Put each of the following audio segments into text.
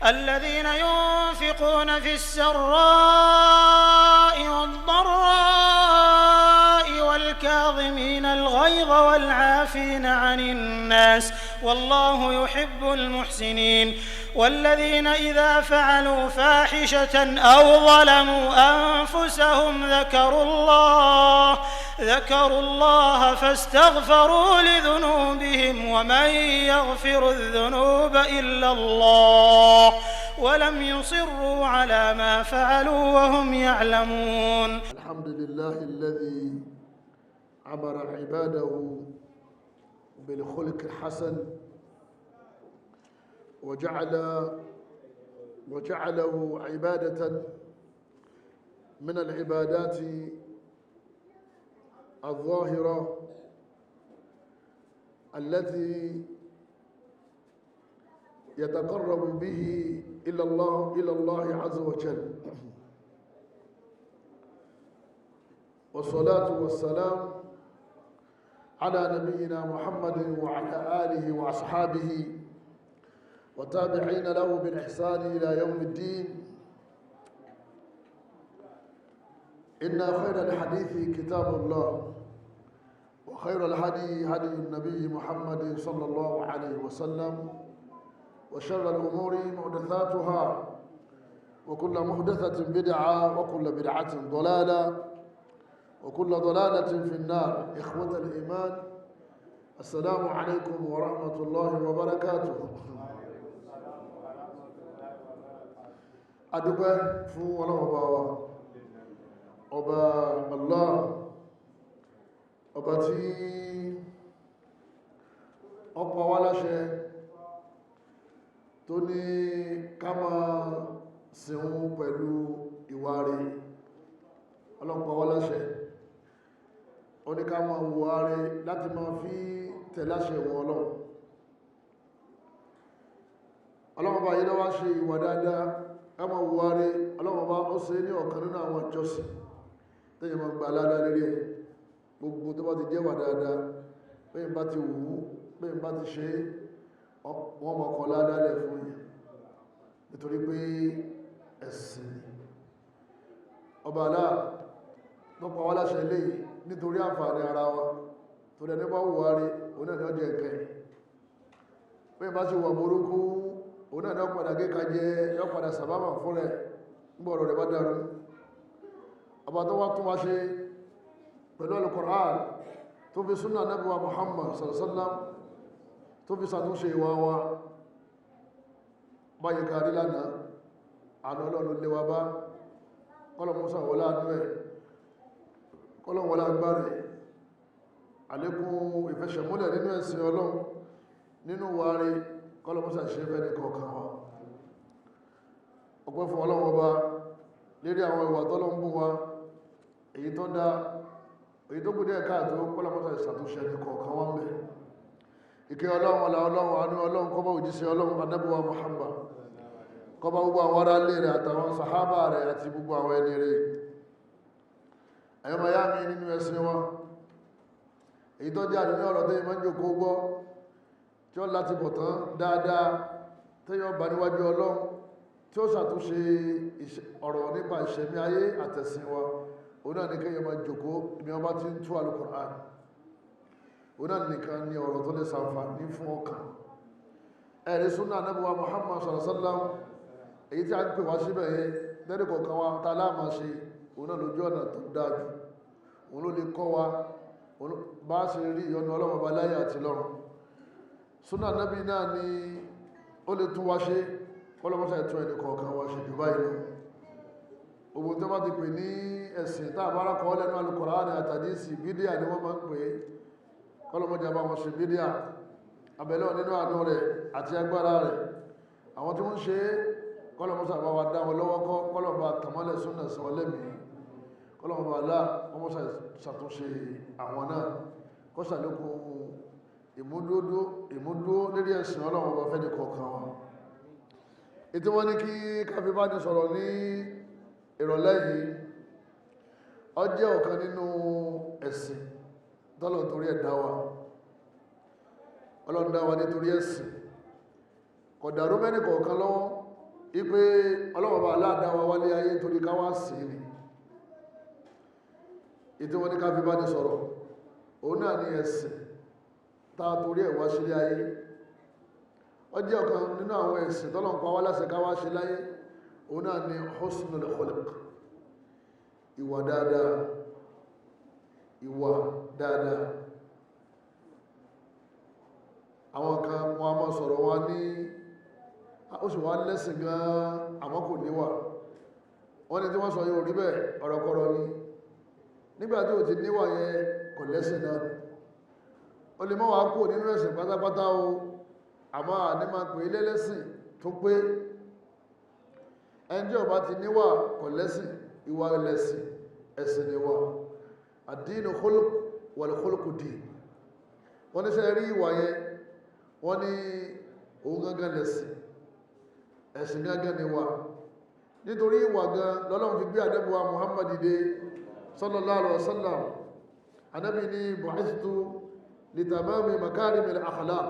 الذين ينفقون في السراء والضراء والكاظمين الغيظ والعافين عن الناس والله يحب المحسنين والذين إذا فعلوا فاحشة أو ظلموا أنفسهم ذكروا الله فاستغفروا لذنوبهم ومن يغفر الذنوب إلا الله ولم يصروا على ما فعلوا وهم يعلمون. الحمد لله الذي أمر عباده بالخلق الحسن وجعله عبادة من العبادات الظاهرة التي يتقرب به إلى الله عز وجل. والصلاة والسلام على نبينا محمد وعلى آله وأصحابه وتابعين له بالإحسان إلى يوم الدين. إن خير الحديث كتاب الله وخير الهدي هدي النبي محمد صلى الله عليه وسلم وشر الأمور محدثاتها وكل محدثة بدعة وكل بدعة ضلالة وكل ضلالة في النار. إخوة الإيمان، السلام عليكم ورحمة الله وبركاته. adúpẹ́ fún ọlọ́ọ̀bá wa ọba Allah, ọba tí ó pa wá láṣẹ tó ní ká máa sìn pẹ̀lú ìwà rẹ̀. Ọlọ́run pa wá láṣẹ, ó ní ká máa wùwà rẹ̀ láti máa fi tẹ̀láṣẹ wọn Ọlọ́run bá yí lọ́wọ́ ṣe ìwà dáadáa kama wuware. Ọlọ́run bá ó ṣe ní ọ̀kan nínú àwọn ìjọsìn tẹ́yìn máa gba aládá lérí ẹ̀. Gbogbo tó bá ti jẹ́ wà dáadáa, bẹ́yìn bá ti wù, bẹ́yìn bá ti ṣe wọ́n mọ̀ kọ ládá lẹ̀ fún yìí, nítorí pé ẹ̀sìn ni. Ọba aláà tó pa wá láṣẹ lè nítorí àǹfààní ara wa, tó dẹ̀ nípa wuware òun náà ni ọjọ́ ẹ̀kẹ́. Bẹ́yìn bá ti wà burúkú òun náà padà gé kajẹ, yọ padà sàbábà fún rẹ̀ gbọ́ọ̀rọ̀ rẹ̀ bá dárú. Ọba tó wá tún wá ṣe pẹ̀lú Al-Qur'an tó fi Sunnah Nabi wa Muhammad sallallahu alaihi wasallam tó fi ṣàtúnṣe ìwà wa báyìí kárí lánàá. Àánú Ọlọ́run lé wa bá, kọ́lọ̀ Musa wọlá àánú ẹ̀, kọ́lọ̀ wọlá agbára, àlékún ìfẹsẹ̀múlẹ̀ nínú ẹ̀sìn Ọlọ́run nínú wárí kọlọmọsà ṣe fẹ́ ní kọ̀ọ̀kan wa. Ọpẹ́ fún Ọlọ́run Ọba lérí àwọn ìwà tọ́lọ́ ń bù wa, èyí tó dá, èyí tó kù díẹ̀ káàtó, kọlọmọsà ìṣàtúnṣe ní kọ̀ọ̀kan wa ń bẹ̀. Ìkẹ́ Ọlọ́run, ọlá Ọlọ́run, àánú Ọlọ́run kó bá òjíṣẹ́ Ọlọ́run Ànábì wa Muhammad, kó bá gbogbo àwọn ará ilé rẹ̀ àtàwọn sàhábà rẹ̀ àti gbogbo àwọn ẹni rẹ̀. Ẹ̀yọ́ máa yá mi nínú ẹ̀sìn wa, èyí tó jẹ́ àdúnyọ́ ọ̀rọ̀ tó yẹ máa ń jòkó gbọ́ tí ó láti bọ̀ tán dáadáa tí yóò bá níwájú Ọlọ́run, tí ó ṣàtúnṣe ọ̀rọ̀ nípa ìṣẹ̀mí ayé àtẹ̀sìn wa. Òun náà ní kéèyàn máa jókòó ibi wọn bá ti ń tú Al-Qur'an. Òun náà nìkan ni ọ̀rọ̀ tó lè ṣàǹfààní fún ọkàn. Ẹ̀rí Sunnah Nabi wa Muhammad sallallahu alaihi wasallam, èyí tí a ń pè wá síbẹ̀ yẹn lẹ́rìí kọ̀ọ̀kan wa tá láàmà ṣe, òun náà lójú ọ̀nà tó dájú, òun ló lè kọ́ wa bá ṣe rí ìyọ́nú Ọlọ́run Ọba láyé àti lọ́run. Sunnah Nabi náà ni ó lè tún wá ṣe, kọ́lọ́mọ́sá ìtún ẹni kọ̀ọ̀kan wá ṣe jù báyìí lọ. Ogun tó bá ti pè ní ẹ̀sìn tá àbára kọ́ lẹ́nu Al-Qur'an àtàdísì, bídíà ni wọ́n máa ń pè é. Kọ́lọ́mọ́jà bá wọn ṣe bídíà, abẹ́lẹ́ nínú àánú rẹ̀ àti agbára rẹ̀. Àwọn tí wọ́n ṣe kọ́lọ́mọ́sá bá wa dá wọn lọ́wọ́ kọ́, kọ́lọ́mọ́ àtàmọ́lẹ̀ Sunnah sí wọn lẹ́mìí. Kọ́lọ́mọ́ àlá wọ́n mọ́ ṣàtúnṣe àwọn náà, kọ́ ṣàlékún ìmúdúró lérí ẹ̀sìn Ọlọ́run Ọba fẹ́ ní kọ̀ọ̀kan wa. Ètí wọ́n ní kí káfí bá ní sọ̀rọ̀ ní ìrọ̀lẹ́ yìí, ó jẹ́ ọ̀kan nínú ẹ̀sìn tọ́lọ̀ torí ẹ̀dá wa. Ọlọ́run dá wa nítorí ẹ̀sìn, kò dàrú mẹ́ni kọ̀ọ̀kan lọ́wọ́ ipé ọlọ́wọ̀bá aláàdáwà wálé ayé torí káwá sí ni ìtí wọ́n ní ká fi bá ní sọ̀rọ̀ òun náà ní ẹ̀sìn táa torí ẹ̀wà sílé ayé ó jẹ́ ọ̀kan nínú àwọn ẹ̀sìn tọ́lọ̀ ń pa wá láṣẹ káwá sí láyé òun náà ní husnul khuluq ìwà dáadáa àwọn kan wọn a máa sọ̀rọ̀ wọn ní ó sì wá lẹ́sìn gan àmọ́ kò níwà wọ́n ní tí wọ́n sọ yóò rí bẹ́ẹ̀ ọ̀rọ̀kọ̀rọ̀ ni nígbàtí ò ti níwà yẹn kò lẹ́sìn náà ó lè mọ́ wá kú nínú ẹ̀sìn pátápátá o àmọ́ àní máa pè ilé lẹ́sìn tó pé ẹni tí ó bá ti níwà kò lẹ́sìn ìwà lẹ́sìn ẹ̀sìn níwà ad-dinu khuluq wal khuluqu din wọ́n ní sẹ́ rí ìwà yẹn wọ́n ní òun gangan lẹ́sìn ẹ̀sìn gangan níwà nítorí ìwà gan lọ́lọ́run fi gbé ànábì wa Muhammad dé sallallahu alaihi wasallam ànábì ní bu'ithtu li tamami makarimil akhlaq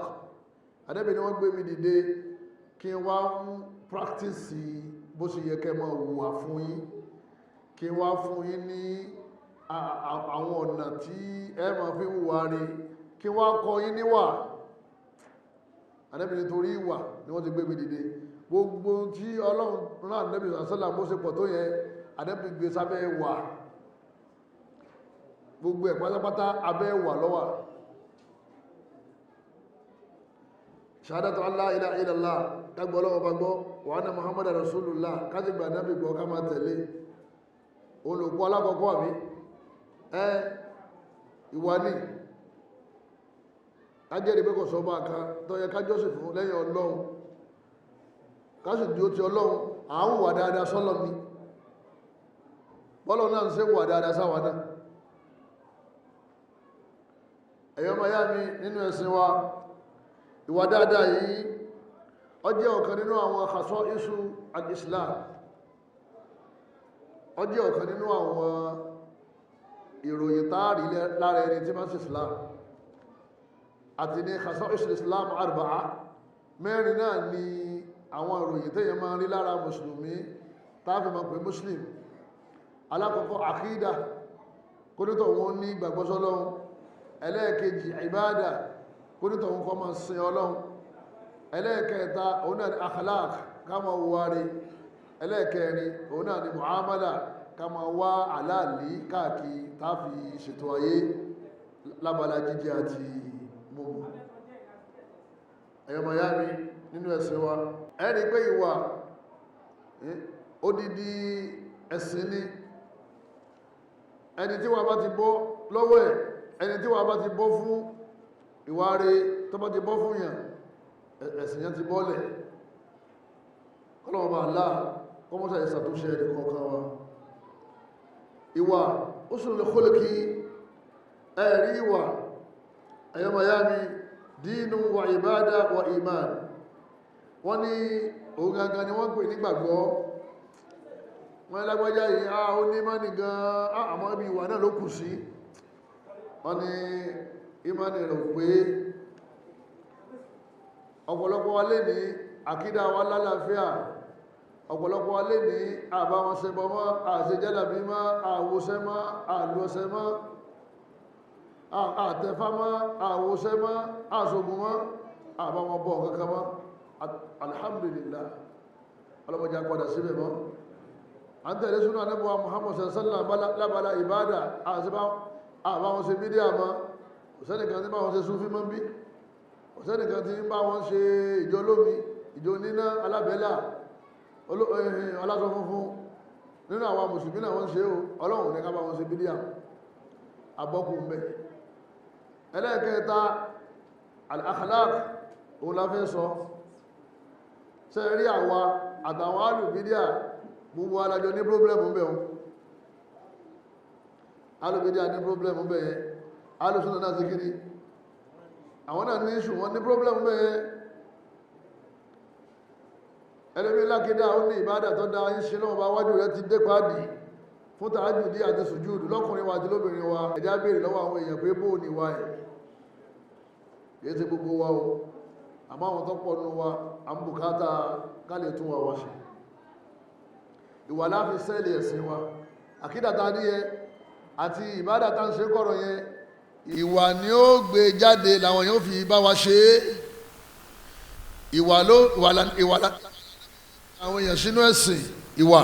ànábì ní wọ́n gbé mi dìde kí wá ń practice bó ṣe yẹ kẹ́ máa wùwà fún yín kí wá fún yín ní àwọn ọ̀nà tí ẹ máa fi wùwà rí kí wá kọ́ yín níwà ànábì nítorí ìwà ni wọ́n ti gbé mi dìde gbogbo tí ọlọ́run náà nẹ́bí àṣálà bó ṣe pọ̀ tó yẹ ànábì gbé sábẹ́ wà gbogbo ẹ̀ pátápátá abẹ́ wà lọ́wà ṣahadatu Allah ilaha illallah kágbọ́ ọlọ́wọ́ bá gbọ́ wa anna Muhammad rasulullah kájígbà náàbì gbọ́ ká máa tẹ̀lé olùkọ́ alákọ̀ọ́kọ́ àmì ìwà ní kájẹ́rì pé kò sọ bá kan tó yẹ kájọ́sì fún lẹ́yìn ọlọ́run káṣì tí ó ti ọlọ́run àwọn wà dáadáa sọ́lọ́ ní bọ́lọ̀ náà ń ṣe wà dáadáa sáwà náà ẹ̀yọ́ ma yá mi nínú ẹ̀sìn wa ìwà dáadáa yìí ó jẹ́ ọ̀kan nínú àwọn khasaisu al-Islam ó jẹ́ ọ̀kan nínú àwọn ìròyìn táàrí lára ẹni tí máa ń ṣe Islam àti ní khasaisu al-Islam arba'a mẹ́rin náà ni àwọn ìròyìn tẹ́yẹ máa ń rí lára mùsùlùmí tàbí máa pè muslim alákọ̀ọ́kọ́ àkídà kónítọ̀ wọn ní ìgbàgbọ́ sọ́lọ́run ẹlẹ́ẹ̀kejì ìbádà kónítọ̀ wọn kọ́ máa sin ọlọ́run ẹlẹ́ẹ̀kẹta òun náà ni akhlaq ká máa wárí ẹlẹ́ẹ̀kẹrin òun náà ni muamala ká máa wá àláàlì káàkiri táàfi ṣètò ayé lábala jíjẹ àti mímu ẹ̀yọ́ mayami nínú ẹ̀sìn wa ẹ̀rí pé ìwà odidi ẹ̀sìn ni ẹni tí wà bá ti bọ́ lọ́wọ́ ẹ̀ ẹni tí wà bá ti bọ́ fún ìwà rẹ̀ tó bá ti bọ́ fún yàn ẹ̀sìn yẹn ti bọ́lẹ̀ kọ́lọ̀wọ́ bá aláà kọmọ́sá ìsàtúnṣe ẹ̀rẹ̀ kọ̀ọ̀kan wa ìwà usulul khuluqi ẹ̀rí ìwà ẹ̀yọ́mayami dínú wa ìbádà wa iman wọ́n ní òun gangan ni wọ́n pè nígbàgbọ́ wọ́n lágbàjá yìí ó ní mánì gan àmọ́ ibi ìwà náà ló kù sí wọ́n ní ìmánì rẹ̀ pé ọ̀pọ̀lọpọ̀ wa lè ní àkídà wa lálàáfíà ọ̀pọ̀lọpọ̀ wa lè ní àbáwọn ṣẹbọ mọ́ àṣejálàbí mọ́ àwòṣẹ́ mọ́ àlùọṣẹ́ mọ́ àtẹ̀fá mọ́ àwòṣẹ́ mọ́ àṣògùn mọ́ àbáwọn bọ̀ kankan mọ́ alhamdulillah ọlọ́mọdé àpọ̀dà síbẹ̀ mọ́ a ń tẹ̀lé súnà nẹ́bùwa Muhammad sallallahu lábàlá ìbádà àbáwọn ṣe bídíà mọ́ òsẹ́nìkan tí bá wọn ṣe súnfí mọ́ bí òsẹ́nìkan tí bá wọn ṣe ìjọ lómi ìjọ níná alábẹ́lá ọlásọ funfun nínú àwọn mùsùlùmí náà wọ́n ṣe ọlọ́run ní ká bá wọn ṣe bídíà àbọ́kù mẹ́ ẹlẹ́ẹ̀kẹta al-akhlaq òun la fẹ́ sọ ṣe rí àwa àtàwọn alùbídíà gbogbo alájọ ní pọ́blẹ̀mù bẹ̀ wọn alùbídíà ní pọ́blẹ̀mù bẹ̀ yẹn alùsùnà náà sí kiri àwọn náà ní ìṣù wọn ní pọ́blẹ̀mù bẹ̀ yẹn ẹlẹ́bí lákídá ó ní ìbádà tó dá ń ṣe lọ́wọ́ bá wájú rẹ̀ ti dé pàdì fún tàájùdí àti sùjúdù lọ́kùnrin wa àti lóbìnrin wa ẹjá béèrè lọ́wọ́ àwọn èèyàn pé bóò ní wa ẹ̀ kìí ṣe gbogbo wa o àmọ́ àwọn tó pọ̀ nù wa àmbùkátà ká lè tún wa wá ṣe. Ìwà láfi sẹ́ẹ̀lì ẹ̀sìn wa àkídàtà níyẹ àti ìbádàtà ń ṣe kọ̀rọ̀ yẹn ìwà ni ó gbé jáde làwọn yóò fi bá wa ṣe ìwà àwọn èèyàn sínú ẹ̀sìn ìwà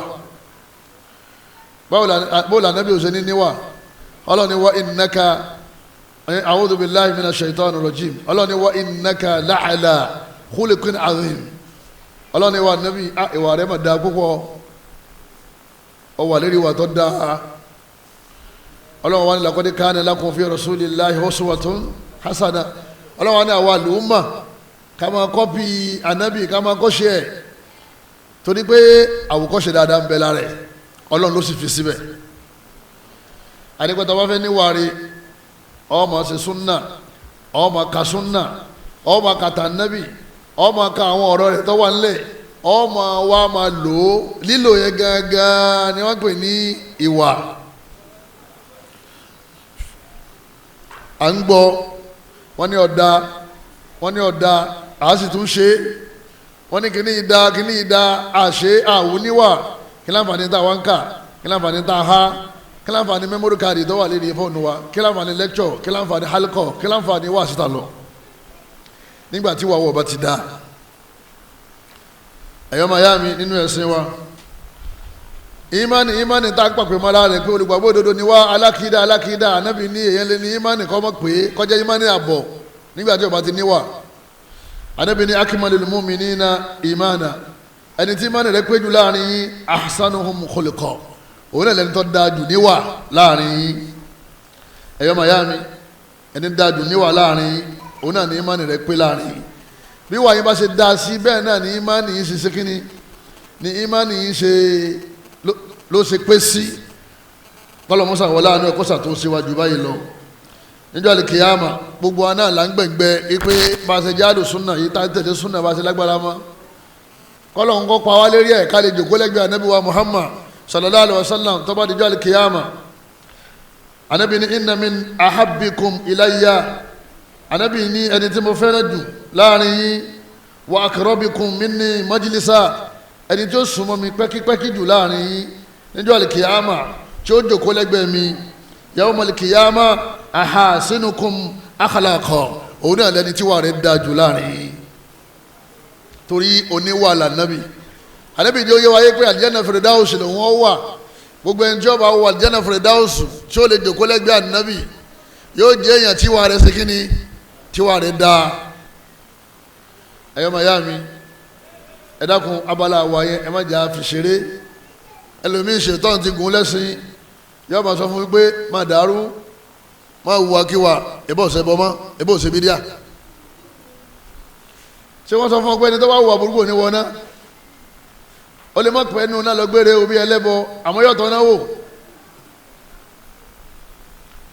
báwo la Nábì ò ṣe ní níwà ọlọ́ni wa innaka a'udhu billahi minash shaitanir rajim ọlọ́ni wa innaka la'ala khuluqin azim ọlọ́ni wa Nábì ìwà rẹ̀ mà dáa púpọ̀ ọ wà lérí ìwà tó dáa ọlọ́wọ́n wa ní laqad kana lakum fi rasulillahi uswatun hasana ọlọ́wọ́n wa ní àwa àlùmọ̀ ká máa kọ́pì ànábì ká máa kọ́ṣe ẹ̀ torí pé àwòkọ́ṣe dáadáa ń bẹ lára ẹ̀ ọlọ́run ló sì fi síbẹ̀ àdìpẹ́tà wá fẹ́ níwàárí ọmọ ṣe súnà ọmọ ka súnà ọmọ kàtà ànábì ọmọ ka àwọn ọ̀rọ̀ rẹ̀ tó wà nílẹ̀ ọmọ wa máa lò ó lílò yẹn gangan ni wọ́n pè ní ìwà. À ń gbọ́ wọ́n ní ọ̀dà àá sì tún ṣe wọ́n ní kíní ìdá àṣẹ àwùníwà kí láǹfààní tá a wá ń kà kí láǹfààní tá a há kí láǹfààní mẹ́mórì káàdì tó wà lérí fóònù wa kí láǹfààní lẹ́kṣọ̀ kí láǹfààní hálíkọ̀ kí láǹfààní wà síta lọ nígbà tí wàá wọ̀ bá ti dá ẹ̀yọ́ mayami nínú ẹ̀sìn wa ìmánì tá a pàpè mọ́ra rẹ̀ pé olùgbàgbọ́ òdodo ni wá alákìídá anábì ní èyàn lé ní ìmánì kọ́ mọ́ pé kọjá ìmánì àbọ̀ nígbà tí ó bá ti níwà anábì ní akmalul mu'minina ìmánà ẹni tí ìmánì rẹ̀ pé jù láàrin yín ahsanuhum khuluqa òun náà lẹni tó dáa jù níwà láàrin yín ẹ̀yọ́ mayami ẹni dáa jù níwà láàrin yín òun náà ní ìmánì rẹ̀ pé láàrin yín bí wàá yín bá ṣe dáa sí bẹ́ẹ̀ náà ní ìmánì yín ṣe ṣe kíní ní ìmánì yín ṣe ló ṣe pé sí kọlọmọsà wọlé àánú ẹkọsà tó ṣíwájú báyìí lọ níjọ́ àlìkìyàmà gbogbo wa náà là ń gbẹ̀ngbẹ́ pé bá a ṣe jáde súnà yìí tá a tẹ̀lé súnà bá a ṣe lágbára mọ́ kọlọ̀n kọ́ pa wá lérí ẹ̀ ká lè jòkó lẹ́gbẹ̀ẹ́ ànábì wa Muhammad sallallahu alayhi wa sallam tó bá dijọ́ àlìkìyàmà ànábì ní inna min ahabbikum ilayya ànábì ní ẹni tí mo fẹ́ràn jù láàrin yín wa aqrabikum minni majlisa ẹni tí ó súnmọ́ mi pẹ́kípẹ́kí jù láàrin yín níjọ́ àlìkìyàmà tí ó jòkó lẹ́gbẹ̀ẹ́ mi yawmal qiyama ahasinukum akhlaqa òun náà lẹni tí wà rẹ̀ dáa jù láàrin yín torí oníwà lànàbì ànábì ni ó yẹ wáyé pé àlìjánnà fèrèdáùsì lòun ó wà gbogbo ẹni tí ó bá wọ àlìjánnà fèrèdáùsì tí ó lè jòkó lẹ́gbẹ̀ẹ́ ànábì yóò jẹ́ èèyàn tí wà rẹ̀ ṣe kíni tí wà rẹ̀ dáa ẹ̀yọ́ mayami ẹ dákun abala àwàyẹ ẹ má jà fi ṣeré ẹlòmíín ṣètọ́n ti gùn lẹ́sìn yóò máa sọ fún mi pé má dàrú má wùwà kíwà ebó ṣe bọ́ mọ́ ebó ṣe bídíà ṣé wọ́n sọ fún ọ pé ẹni tó bá wùwà burúkú ní wọn náà ó lè má pẹ́ nínú náà lọ gbére obi ẹlẹ́bọ àmọ́ yọ̀tọ̀ náà wò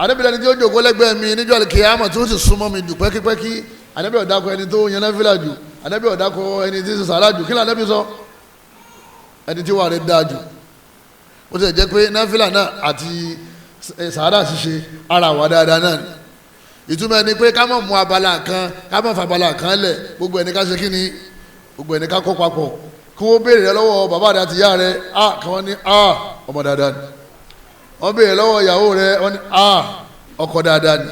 àdébìlẹ̀ ni tí ó jòkó lẹ́gbẹ̀ẹ́ mi níjọ́ àlìkìyámà tí ó sì súnmọ́ mi jù pẹ́kípẹ́kí àdébìlẹ̀ ọ̀dàkọ ẹni tó yan náfìlà jù àdébìlẹ̀ ọ̀dàkọ ẹni tí ń ṣe sàrà jù kí ni àdébìlẹ̀ sọ ẹni tí wà rẹ̀ dáa jù ó ti jẹ́ pé náfìlà náà àti sàrà ṣíṣe ara wà dáadáa náà ni ìtumọ̀ ẹni pé ká má mú abala kan ká má fa abala kan lẹ̀ gbogbo ẹni ká ṣe kí ni gbogbo ẹni ká kó papọ̀ kí wọ́n béèrè rẹ lọ́wọ́ bàbá rẹ àti ìyá rẹ kí wọ́n ní ọmọ dáadáa ni wọ́n béèrè lọ́wọ́ ìyàwó rẹ wọ́n ní ọkọ dáadáa ni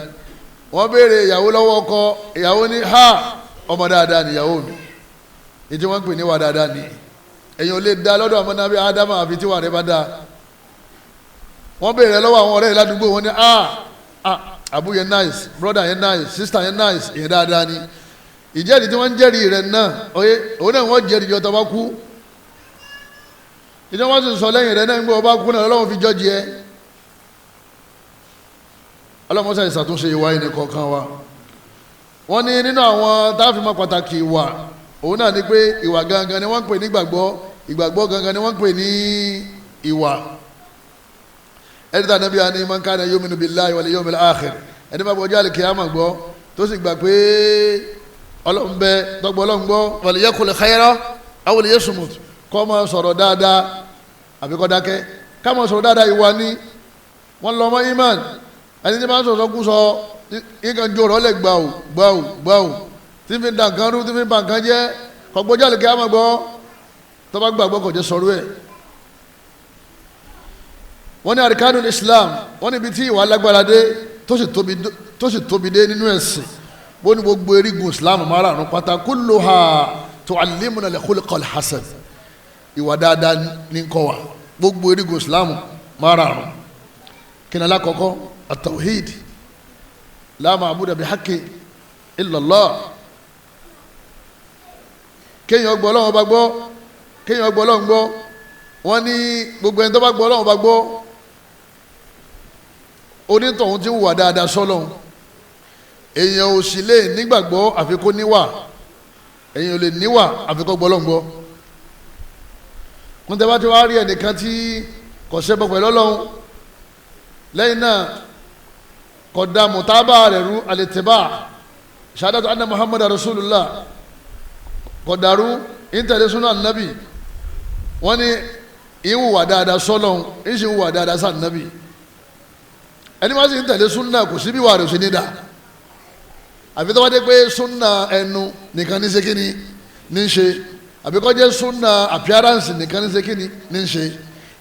wọ́n béèrè ìyàwó lọ́wọ́ ọkọ ìyàwó ní ọmọ dáadáa ni ìyàwó mi ètò wọn pè ní wà dáadáa ni èyàn ò lè dá lọ́dọ̀ ọmọ náà bí ádámà àfi tí wà rẹ bá dá wọ́n béèrè lọ́wọ́ àwọn ọ̀rẹ́ ládùúgbò wọn ní àbú yẹn nice brother yẹn nice sister yẹn nice èyàn dáadáa ni ìjẹ́rìí tí wọ́n ń jẹ́rìí rẹ̀ náà òun náà wọ́n jẹ́rìí jọ tó bá kú ìjọ wọ́n sì sọ lẹ́yìn rẹ̀ náà ń gbọ́ ọba kú náà Ọlọ́run fi jọ́jì ẹ́ Ọlọ́run sàì ṣàtúnṣe ìwà ẹni kọ̀ọ̀kan wa wọ́n ní nínú àwọn táàfimọ́ pàtàkì ìwà òun náà ni pé ìwà gangan ni wọ́n ń pè ní ìgbàgbọ́ gangan ni wọ́n ń pè ní ìwà ẹni tí Ànábì ní man kana yu'minu billahi wal yawmil akhir ẹni bá bọjá lè kíyàmà gbọ́ tó sì gbà pé Ọlọ́run bẹ dọ́gbọ́ Ọlọ́run gbọ́ wal yaqul khayra aw liyasmut kọ́ máa sọ̀rọ̀ dáadáa àbí kọ́ dákẹ́ ká máa sọ̀rọ̀ dáadáa ìwà ni wọ́n lọ mọ́ iman ẹni tí máa ń sọ̀rọ̀ kú sọ nǹkan jò rọ́ lẹ̀ gbàù tí fi dàn kan rú tí fi bà kan jẹ́ kọ́gbọ́jà lè kíyàmà gbọ́ tó bá gbàgbọ́ kò jẹ́ sọ̀rọ̀ ẹ̀. wọ́n ní arikanul Islam wọ́n níbi tí ìwà alágbára dé tó sì tóbi dé nínú ẹ̀sìn bó ní gbogbo erigun Islam márààrún pátá kulluha tu'allimuna al-khuluqal hasan ìwà dáadáa ní kọ́ wa gbogbo erigun Islam márààrún. kí ni alákọ̀ọ́kọ́ at-tawhid la ma'buda bihaqqin illa Allah. kéèyàn gbọ́ Ọlọ́run bá gbọ́ kéèyàn gbọ́ Ọlọ́run gbọ́ wọ́n ní gbogbo ẹni tó bá gbọ́ Ọlọ́run bá gbọ́ onítọ̀hún tí ń wà dáadáa sọ́lọ́run. èèyàn ò sì lè nígbàgbọ́ àfi kó níwà èèyàn ò lè níwà àfi kó gbọ́ Ọlọ́run gbọ́. kún tẹ́ bá ti wá rí ẹnìkan tí kò ṣẹbọ pẹ̀lú Ọlọ́run lẹ́yìn náà kò dá mùtábà rẹ̀ rú al-ittiba shahadatu anna Muhammadar Rasulullah kò dàrú ìtẹ̀lé súnà nàbì wọ́n ní ìwùwà dáadáa sọ́lọ́hún ìṣe ìwùwà dáadáa sáà nàbì ẹni wá sí ìtẹ̀lé súnà kò síbí wà rẹ̀ sí ní dà àfi tó wá dé pé súnà ẹnu nìkan ní sékìní ní ṣe àbí kó jẹ́ súnà appearance nìkan ní sékìní ní ṣe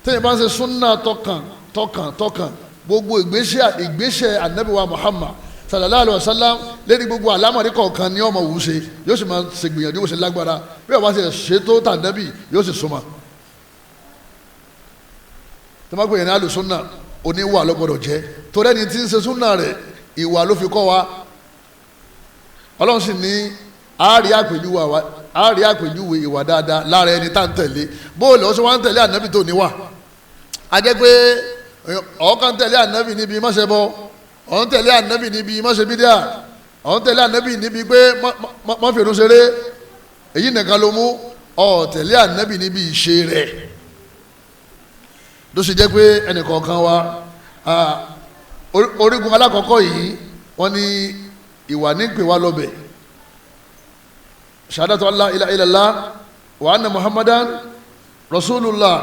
tẹ́yìn bá ń ṣe súnà tọkàn gbogbo ìgbésẹ̀ ànábì wa Muhammad sallallahu alayhi wa sallam lẹ́ni gbogbo àlámọ̀rí kọ̀ọ̀kan ní ọmọ wù ṣe yóò sì máa ṣe gbìyànjú wò ṣe lágbára bí ọba ṣe ṣètò tànàbì yóò sì súnmọ́. tó má gbìyànjú àlù súnà oníwà lọ́gbọ́dọ̀ jẹ́ torí ẹni tí ń ṣe súnà rẹ̀ ìwà ló fi kọ́ wa. ọlọ́run sì ní àárí àpèjúwe ìwà dáadáa lára ẹni tá ń tẹ̀lé bóòlù ọ̀ṣun wa ń tẹ̀lé ànábì tó níwà. a jẹ́ pé ọ̀ọ́kàn tẹ̀lé ànábì níbi mọ́ṣẹ́bọ ọ̀n tẹ̀lé ànábì níbi mọ́ṣẹ́ bídíà ọ̀n tẹ̀lé ànábì níbi pé má fèrú ṣeré èyí nìkan ló mú ọ̀ tẹ̀lé ànábì níbi ìṣe rẹ̀ ló ṣe jẹ́ pé ẹnìkọ̀ọ̀kan wa orígun alákọ̀ọ́kọ́ yìí wọ́n ní ìwà nípè wá lọ́bẹ̀ shahadatu an la ilaha illallah wa anna Muhammadan Rasulullah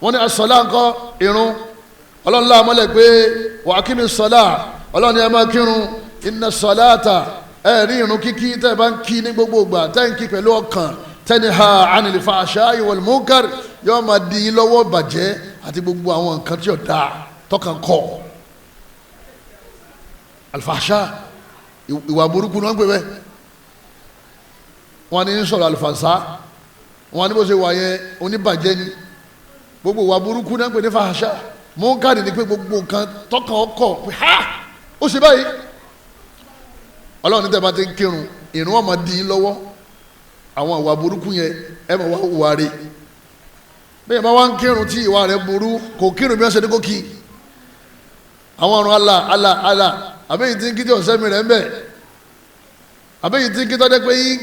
wọ́n ní as-salat ńkọ́ irun ọlọ́run láàmú lẹ̀ pé wà á kí mi sọ́lá ọlọ́run ẹ máa kírun inna salata ẹ rí irun kíkí tẹ́ ẹ bá ń kí ní gbogbo ìgbà tẹ́ ń kí pẹ̀lú ọkàn tanha anil fahsha'i wal munkar yóò máa di yín lọ́wọ́ bàjẹ́ àti gbogbo àwọn nǹkan tí ò dáa tọkàn kọ́ alfahsha ìwà burúkú ni wọ́n ń pè bẹ́ẹ̀ wọ́n ní sọ̀rọ̀ alfàṣà wọ́n ní bó ṣe wà yẹn oníbàjẹ́ ni gbogbo ìwà burúkú náà ń pè ní fahsha munkar ni pé gbogbo nǹkan tọkàn ọkọ̀ pé ha ó ṣe báyìí ọlọ́run ní tẹ́ bá ti ń kírun ìrun wọn máa di yín lọ́wọ́ àwọn ìwà burúkú yẹn ẹ máa wá wà rè bẹ́ẹ̀ máa wá ń kírun tí ìwà rẹ̀ burú kò kírun bí wọ́n ṣe ní kó kí àwọn ọ̀run Allah àbẹ́yìí tí ń kí tí ọ̀sẹ́ mi rẹ̀ ń bẹ̀ àbẹ́yìí tí ń kí tọ́jú pé yín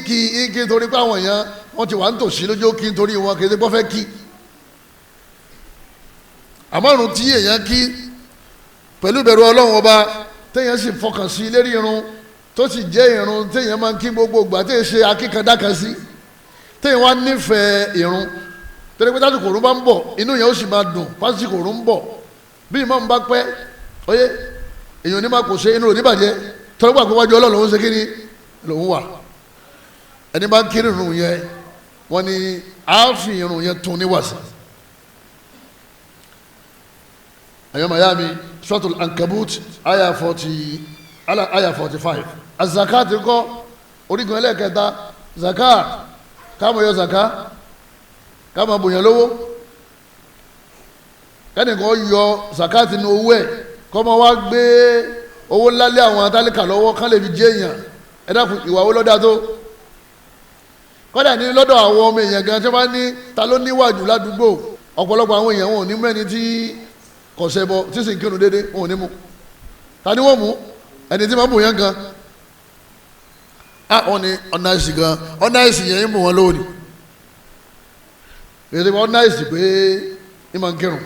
kí torí pé àwọn èèyàn wọ́n ti wà ń tòṣì lójó kí nítorí wọn kì í ṣe pọ́ fẹ́ kí àmọ́ ìrun tí èèyàn kí pẹ̀lú ìbẹ̀rù ọlọ́run ọba téèyàn sì fọkàn sí lérí irun tó sì jẹ́ irun téèyàn máa ń kí gbogbo ìgbà téèyàn ṣe akíkandákan sí téèyàn wá nífẹ̀ẹ́ irun torí pé tásìkò òrùn bá ń bọ̀ inú yẹn ó sì máa dùn pásìkò òrùn ń bọ̀ bí ìmáàmù bá pẹ́ oyé èèyàn ní máa kò ṣe inú rò níbàjẹ́ torí pé àpéwájú ọlọ́run lòún ṣe kí ni lòún wà ẹni bá ń kí irun yẹn wọ́n ní àáfin irun yẹn tún níwàsí. Ayọ̀ mayami suratul ankabut aya 45 azakat ńkọ́ orígun ẹlẹ́kẹta zakat káàmù yọ zakat káàmù bùyàn lówó kẹ́nìkan yọ zakat nínú owó ẹ̀ kọ́ ma wá gbé owó ńlálẹ́ àwọn atálíkà lọ́wọ́ kán lè fi jẹ́ èèyàn ẹ dákun ìwà owó lọ́dà tó kọ́dà ní lọ́dọ̀ àwọn ọmọ èèyàn gan tí wọ́n bá ní ta ló níwájú ládùúgbò ọ̀pọ̀lọpọ̀ àwọn èèyàn wọn ò ní mẹ́ni tí kọ̀sẹ̀ bọ tí sì ń kírun déédéé wọn ò ní mú ta ni wọ́n mú ẹni tí máa mú yẹn gan wọ́n ní ọ̀nà ẹ̀sì gan ọ̀nà ẹ̀sì yẹn ń mú wọn lónìí èdè ọ̀nà ẹ̀sì pé ní máa ń kírun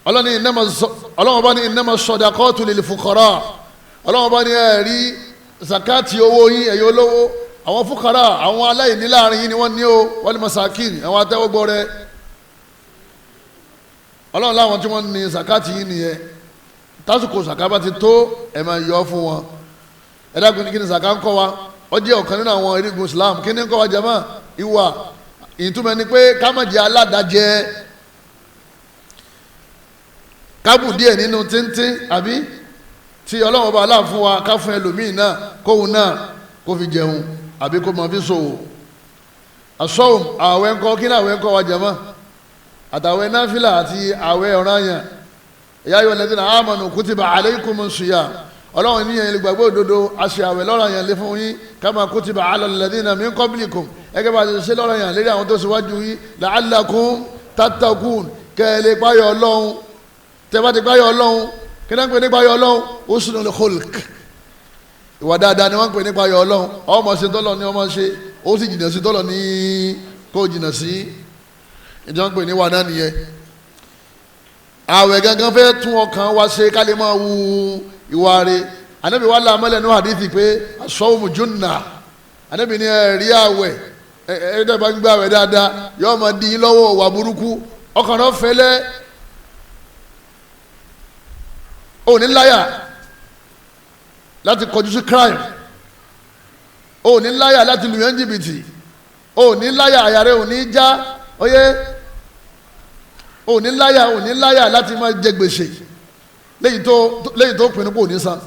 ọlọ́wọ́n bá ní innama sadaqatu lil fuqara ọlọ́wọ́n bá ní ẹ̀rí zakati owó yín ẹ̀yọ́ olówó àwọn fúkàrà àwọn aláìní láàrin yín ni wọ́n ní o wal masakin àwọn atẹ́wọ́gbọ́ rẹ̀ ọlọ́run láwọn tí wọ́n ní zakati yìí nìyẹn tásìkò zaka bá ti tó ẹ̀ máa yọ fún wọn ẹ dákun ní kí ni zaka ń kọ́ wa ó jẹ́ ọ̀kan nínú àwọn erigun Islam kí ni ń kọ́ wa jama ìwà ìtumọ̀ ni pé ká má jẹ́ aládàjẹ kábù díẹ̀ nínú tíntín àbí tí Ọlọ́run bá aláà fún wa ká fún ẹlòmíì náà kóhun náà kó fi jẹun àbí kó mọ fi ṣòwò. asọ́wùm àwẹ̀ ńkọ́ kí ni àwẹ̀ ńkọ́ wa jẹ̀mọ́ àtàwẹ̀ náfìlà àti àwẹ̀ ọ̀ranyàn ya ayyuhal ladhina amanu kutiba alaykumus siyam Ọlọ́run ní ẹ̀yin olùgbàgbọ́ òdodo àṣẹ àwẹ̀ lọ́ranyàn lé fún yín kama kutiba alal ladhina min qablikum ẹgẹ́ bá ṣe lọ́ranyàn lérí àwọn tó ṣíwájú yín la'allakum tattaqun kẹ́lẹ́ páyọ̀ Ọlọ́run tẹ́ bá ti páyọ̀ Ọlọ́run kí náà ń pè ní páyọ̀ Ọlọ́run husnul khulq ìwà dáadáa ni wọ́n ń pè ní páyọ̀ Ọlọ́run ọmọ ṣe tọ́lọ̀ ní ọmọ ṣe ó sì jìnnà sí tọ́lọ̀ ní kó jìnnà sí ìjọ ń pè ní wà náà nìyẹn. àwẹ̀ gangan fẹ́ tún ọkàn wa ṣe ká lè máa wu ìwà rẹ̀ Ànábì wa la mọ́lẹ̀ ní hadithi pé as-sawmu junnah Ànábì ní ẹ̀rí àwẹ̀ ẹ̀ẹ́dẹ́ bá ń gbé àwẹ̀ dáadáa yóò máa di lọ́wọ́ wà burúkú ọkàn náà fẹ́lẹ́ ò ní láyà láti kọjú sí crime ò ní láyà láti lù yẹn jìbìtì ò ní láyà àyà rẹ̀ ò ní já oyé ò ní láyà láti máa jẹ gbèsè lẹ́yìn tó pinnu pò ní san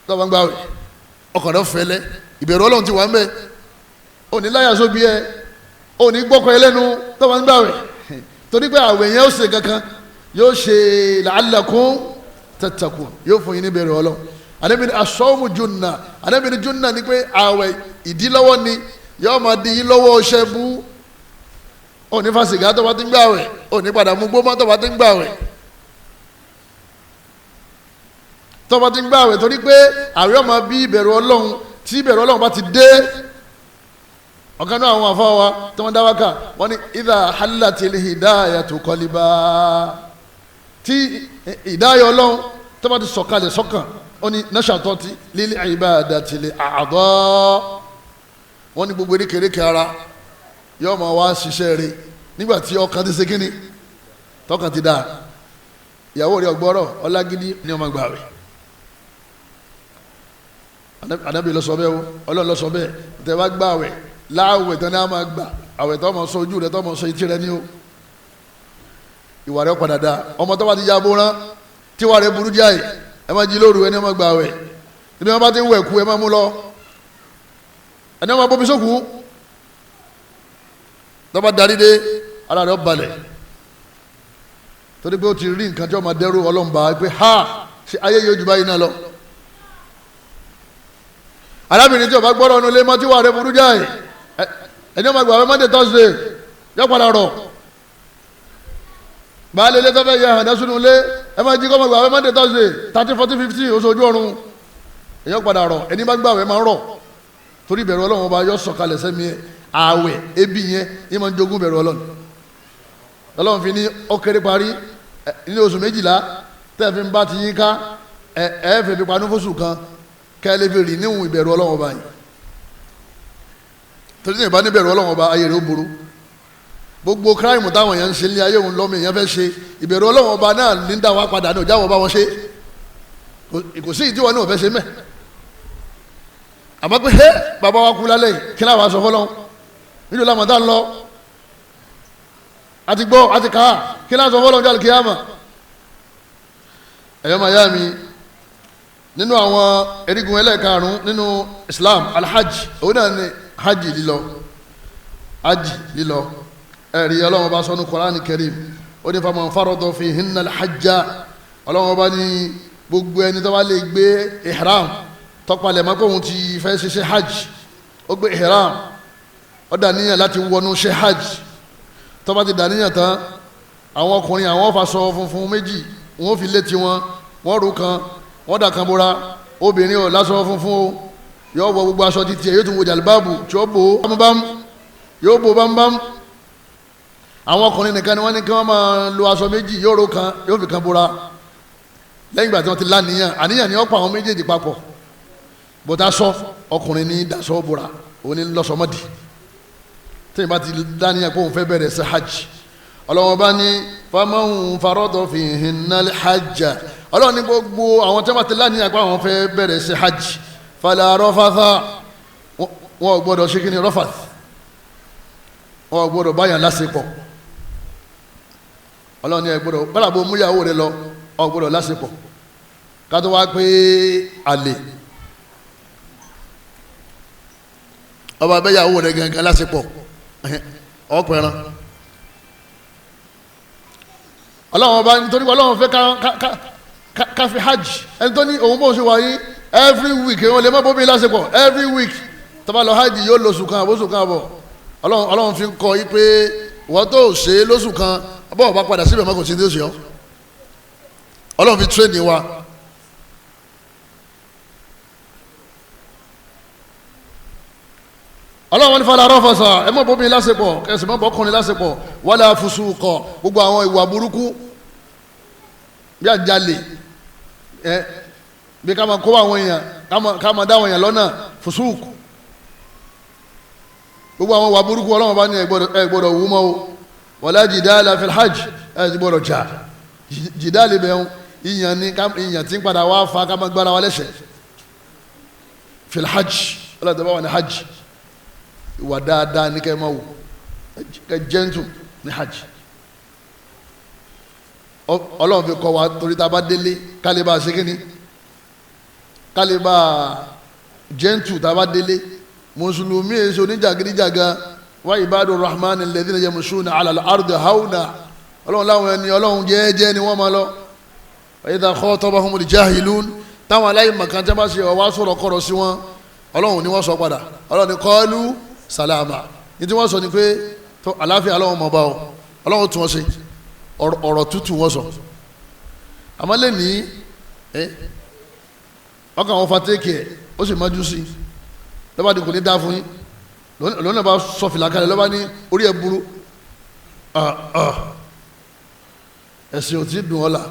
tọ́ba ń gbà wẹ̀ ọkàn náà fẹ́lẹ́ ìbẹ̀rù Ọlọ́run ti wà ń bẹ̀ ò ní láyà sóbi ẹ ò ní gbọ́kọ̀ ẹlẹ́nu tọ́ba ń gbà wẹ̀ torí pé àwẹ̀ yẹn ó ṣe kankan yóò ṣe la'allakum tattaqun yóò fún yín ní bẹ̀rù Ọlọ́run Ànábì ní as-sawmu junnah Ànábì ní junnah ni pé àwẹ̀ ìdílọ́wọ́ ni yóò máa di yín lọ́wọ́ ṣẹ́ bú ò ní fa sìgá tó bá ti ń gbà wẹ̀ ò ní padà mú gbómọ́ tó bá ti ń gbà wẹ̀ tó bá ti ń gbà wẹ̀ torí pé àwẹ̀ ó máa bí ìbẹ̀rù Ọlọ́run tí ìbẹ̀rù Ọlọ́run bá ti dé ọ̀kan náà àwọn àfáà wa tí wọ́n dá wákà wọ́n ní idha hallatil hidayatu qalba tí ìdáyọ̀ Ọlọ́run tó bá ti sọ̀kalẹ̀ sọ́kàn ó ní nashatati lil ibadati li a'dha wọ́n ní gbogbo erékèrékè ara yóò máa wá ṣiṣẹ́ rẹ̀ nígbà tí ọkàn ti ṣe kíni tọkàn ti dáa ìyàwó rẹ̀ ọgbọ́rọ̀ ọlágídí ni ọmọ gbà rẹ̀ Ànábì ló sọ bẹ́ẹ̀ Ọlọ́run ló sọ bẹ́ẹ̀ tẹ́ bá gbà wẹ̀ láàwẹ̀ tán ní a máa gbà àwẹ̀ tó máa sọ ojú rẹ̀ tó máa sọ etí rẹ̀ ní o ìwà rẹ̀ padà dáa ọmọ tó bá ti yàbò rán tíwà rẹ̀ burú jáì ẹ máa jí lóru ẹni máa gbà wẹ̀ ẹni wọn bá ti ń wẹ̀ kú ẹ máa mú lọ ẹni wọn máa bómi sókù tó bá darí dé ara rẹ̀ balẹ̀ torí pé ó ti rí nǹkan tí wọ́n máa dẹ́rù ọlọ́mùbá pé ha ṣe ayé yóò jù báyìí náà lọ arábìnrin tí ó bá gbọ́dọ̀ ọ̀nà ilé mọ́ tíwà rẹ̀ burú jáì ẹni wọn máa gbà wẹ̀ Monday Thursday yóò padà rọ̀ baálé ilé tó fẹ́ yẹ hàn dẹ́sùnú ilé ẹ máa jí kọ́ máa gbà wẹ̀ Monday Thursday 30, 40, 50 oṣù ojú ọ̀run èyàn padà rọ̀ ẹni bá gbà wẹ̀ máa ń rọ̀ torí ìbẹ̀rù Ọlọ́run ọba yọ sọ̀kalẹ̀ sẹ́mi ẹ̀ ààwẹ̀ ebi yẹn yẹn máa ń jogún ìbẹ̀rù Ọlọ́run fi ní ó kéré parí ní oṣù 12 tẹ́ fi ń bá ti yín ká ẹ fẹ́ fi panú fóṣù kan kẹ́ ẹ lè fi rìn níhùn ìbẹ̀rù Ọlọ́run ọba yìí torí ní ìbá níbẹ̀rù Ọlọ́run ọba ayé rẹ̀ ó burú gbogbo kíráìmù táwọn èèyàn ń ṣe ní ayé òun lọ́mọ èèyàn fẹ́ ṣe ìbẹ̀rù Ọlọ́run ọba náà ní dá wa padà náà jáwọ́ bá wọn ṣe kò sí ìdíwọ́ náà fẹ́ ṣe mẹ́ àmọ́ pé hé bàbá wa kú lálẹ́ kí láwọn aṣọ fọlọ́n níjọ́ làwọn tá ń lọ àti gbọ́ àti ká kí láwọn aṣọ fọlọ́n jáde kíyàmà ẹ̀yọ́ máa yá mi nínú àwọn erigun ẹlẹ́ẹ̀karùn-ún nínú Islam alhajj òun náà ni hajj lílọ ẹ̀rí Ọlọ́run bá sọ ní Qur'anic Karim ó ní faman farada fihinna alhajja Ọlọ́run bá ní gbogbo ẹni tó bá lè gbé ihram tọpalẹ̀ mọ́ pé òun ti fẹ́ ṣe hajj ó gbé ihram ó dàníyàn láti wọnú ṣe hajj tó bá ti dàníyàn tán àwọn ọkùnrin àwọn faṣọ funfun méjì wọ́n fi létí wọn wọ́n rú kan wọ́n dà kan bóra obìnrin ò láṣọ funfun o yóò wọ gbogbo aṣọ títí ẹ̀ yóò tún wọ jàlbáàbù tí ó bò bámbám yóò bò bámbám àwọn ọkùnrin nìkan ni wọ́n ní kí wọ́n máa lo aṣọ méjì yóò rú kan yóò fi kan bóra lẹ́yìn ìgbà tí wọ́n ti láníyàn àníyàn ni wọ́n pa àwọn méjèèjì papọ̀ bọ́tà sọ ọkùnrin ní daṣọ bóra òun ní lọ́sọmọ́dì tí ìbá ti dáníyàn pé òun fẹ́ bẹ̀rẹ̀ sí hajj ọlọ́wọ́n bá ní faman farada fihinna al-hajja ọlọ́wọ́n ní gbogbo àwọn tí wọ́n ti láníyàn pé àwọn fẹ́ bẹ̀rẹ̀ sí hajj fala rafatha wọn ò gbọ́dọ̀ ṣe kí ni rafath ó gbọ́dọ̀ báyàn lásìpọ̀ Ọlọ́run ní ẹ gbọ́dọ̀ bálàbò múyàwó rẹ lọ ó gbọ́dọ̀ lásìpọ̀ ká tó wá pé àlè ọba abẹ́yàwó rẹ gangan lásìpọ̀ ọ̀pẹ̀ràn Ọlọ́run ọba nítorí pé Ọlọ́run fẹ́ ká fi hajj ẹni tó ní òun bó ṣe wáyé every week wọn lè má bóbi lásìpọ̀ every week tó bá lọ hajj yóò lóṣù kan àbóṣù kan àbọ̀ Ọlọ́run fi ń kọ́ yí pé wọ́n tó ṣe lóṣù kan bọ́ọ̀ bá padà síbẹ̀ mọ́kò sí ní oṣù yọ Ọlọ́run fi tírẹ́nì wa Ọlọ́run ní fàlà rọ́fọ̀sà ẹ mọ̀ bóbi lásìpọ̀ kẹsì mọ̀ bọ́kùnrin lásìpọ̀ wala fusuqa gbogbo àwọn ìwà burúkú bí àjálè bí ká máa kó àwọn èèyàn ká máa dá àwọn èèyàn lọ́nà fusuq gbogbo àwọn ìwà burúkú Ọlọ́run bá ní ẹ gbọ́dọ̀ wú mọ́ o wala jidala fil hajj ẹ ti gbọ́dọ̀ jà jìdáàlì bẹ́ẹ̀ ìyàn tí ń padà wá fa ká máa gbára wa lẹ́sẹ̀ fil hajj Ọlọ́run tó bá wà ní hajj ìwà dáadáa ní kẹ́ ẹ máa wò kẹ́ gentle ní hajj Ọlọ́run fi kọ́ wa torí tá a bá délé kálíbà ṣe kíni kálíbà gentle tá a bá délé mùsùlùmí èso oníjàgídíjàga wa ibadur rahman alladhina yamshuna ala al-ardi hauna Ọlọ́run láwọn ẹni Ọlọ́run jẹ́ẹ́jẹ́ ni wọ́n máa lọ wa idha khatabahumul jahilun táwọn aláìmọ̀kan tí wọ́n bá ṣe ọ̀wá sọ̀rọ̀ kọ̀rọ̀ sí wọn Ọlọ́run ni wọ́n sọ padà Ọlọ́run ni qalu salama ní tí wọ́n sọ ni pé tó àláfíà Ọlọ́run mọ̀ bá ọ Ọlọ́run tún wọ́n ṣe ọ̀rọ̀ tútù wọ́n sọ àmọ́ lè ní ọkàn wọn fatéèkì ẹ̀ ó sì mọ́jú sí lọ́ba ní kò ní dá fún yín lọ́nà bá sọ fìlà kalẹ̀ lọ́ba ní orí ẹ̀ burú ẹ̀sìn ò tí ì dùn ọ́ la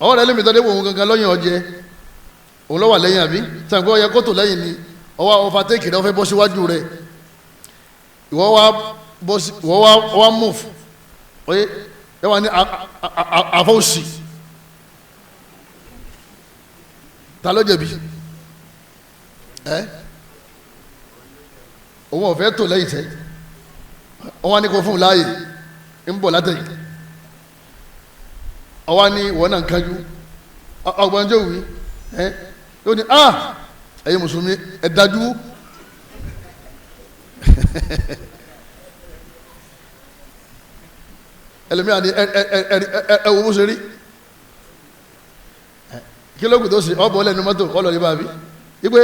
ọwọ́ rẹ̀ lè mi tọ́jú òun gangan lọ́yìn ọjẹ́ òun lọ́wọ́ lẹ́yìn àbí sàǹgbọ́ ọyẹ kótó lẹ́yìn ni ọwọ́ overtake rẹ̀ fẹ́ bọ́ síwájú rẹ̀ ìwọ́ wá move oye ẹ wà ní àfọ́sì ta ló jẹ̀bi òun ọ̀fẹ́ tó lẹ́yìn tẹ́ wọ́n wá ní kó fún un láàyè ń bọ̀ látẹ̀yìn ọwọ́ ní ìwọ náà ń kájú ọgbọ́njọ́ wí yóò ní ẹ̀yin mùsùlùmí ẹ dájú ẹlẹ́mìí àní ẹ wo bó ṣe rí kí ló kù tó ṣe ọ̀bọ̀ lẹ́nu mọ́tò ọlọ́ọ̀lì bá mi wípé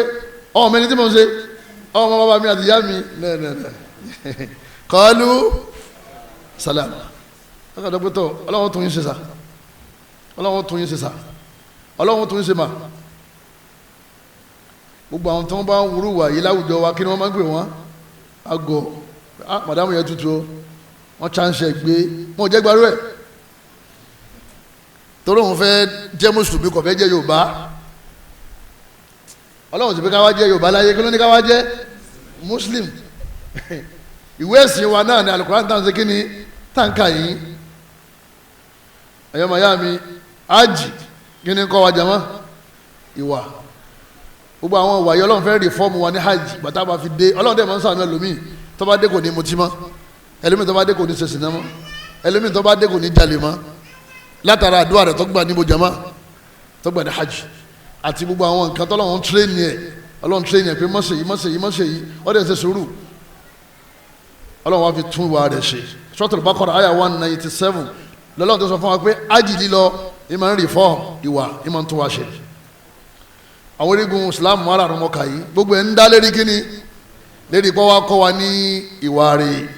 ọmọ mi ní tí mo ń ṣe ọmọ bàbá mi àti ìyá mi qalu salam ọkọ̀ pẹ́tọ̀ ọlọ́wọ́ tún yín ṣe sá ọlọ́wọ́ tún yín ṣe sá ọlọ́wọ́ tún yín ṣe mà gbogbo àwọn tí wọ́n bá ń wúrú wà yìí láwùjọ wa kí ni wọ́n máa ń gbé wọn àgọ́ màdàmù yẹn tutù o wọ́n chánṣẹ́ gbé wọn ò jẹ́ gbarú ẹ̀ torí òun fẹ́ jẹ́ mùsùlùmí kò fẹ́ jẹ́ yorùbá ọlọ́run ti fi ká wá jẹ́ yorùbá láyé kí ló ní ká wá jẹ́ muslim ìwé ẹ̀sìn wa náà ni Al-Qur'an tàn sí kí ni tàǹkà yìí ẹ̀yọ́ màyá mi ájì kí ni kọ́ wa jama ìwà gbogbo àwọn ìwà yìí ọlọ́run fẹ́ rìfọ́ọ̀mù wa ní hajj bàtà bá fi dé ọlọ́run dẹ̀ máa ń sàánú ẹlòmíì tó bá dé kò ní mutí mọ́ ẹlòmíì tó bá dé kò ní ṣe sìná mọ́ ẹlòmíì tó bá dé kò ní jalè mọ́ látara àdúrà rẹ̀ tó gbà níbo jama tó gbà ní hajj àti gbogbo àwọn nǹkan tọ́lọ́run tírénì ẹ̀ ọlọ́run tírénì ẹ̀ pé má ṣe yìí má ṣe yìí má ṣe yìí ó dẹ̀ ṣe sùúrù ọlọ́run wá fi tún ìwà rẹ̀ ṣe Suratul Baqara àyà 197 lọ́lọ́run tó sọ fún wa pé hajj lílọ ìmọ̀ ń reform ìwà ìmọ̀ ń tún wa ṣe àwọn orígun Islam márùn-ún mọ́ka yìí gbogbo ẹ̀ ń dá lérí kíni lérí pọ́ wa kọ́ wa ní ìwà rẹ̀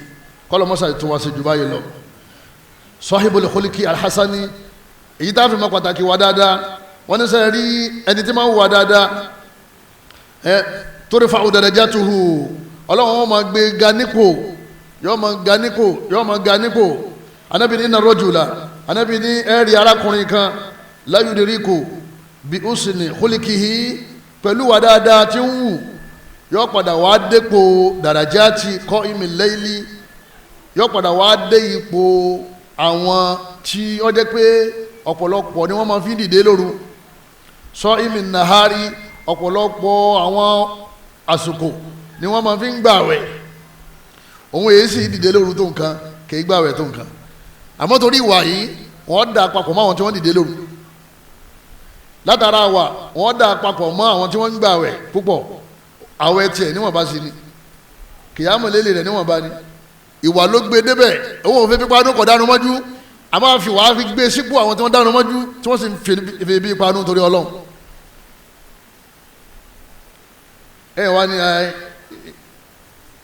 kọ́lọ́mọ́sà ìtún wa ṣe jù báyìí lọ sahibul khuluqi alhassani èyí tá a fi mọ̀ pàtàkì wa dáadáa wọ́n ní sẹ́yìn rí ẹni tí máa ń wà dáadáa turfa'u darajatuhu ọlọ́run wọn máa gbé ga nípò yóò máa ga nípò yóò máa ga nípò anábì ní inna rajula anábì ní ẹ̀rí arákùnrin kan la yudriku bí usni khuluqihi pẹ̀lú wà dáadáa tí ń wù yóò padà wá dépò darajati qa'imil layli yóò padà wá dé ipò àwọn tí ó jẹ́ pé ọ̀pọ̀lọpọ̀ ni wọ́n máa fi dìde lóru sọ́ìmì nàhárí ọ̀pọ̀lọpọ̀ àwọn àsìkò ni wọ́n máa fi ń gbààwẹ̀ òun èyí sì dìde lóru tó nǹkan kì í gbààwẹ̀ tó nǹkan àmọ́ torí ìwà yìí wọ́n dà papọ̀ mọ́ àwọn tí wọ́n dìde lóru látara wà wọ́n dà papọ̀ mọ́ àwọn tí wọ́n ń gbààwẹ̀ púpọ̀ àwẹ̀ tiẹ̀ níwọ̀n bá sí ni kìyàmù lélẹ̀ rẹ̀ níwọ̀n bá ní ìwà ló gbé débẹ̀ owó òfin pípa ní kò dánu mọ́jú a máa fi wàá fi gbé sípò àwọn tí wọ́n dánu mọ́jú tí wọ́n sì ń fi bí ipa nù torí Ọlọ́run ẹ̀yìn wá ní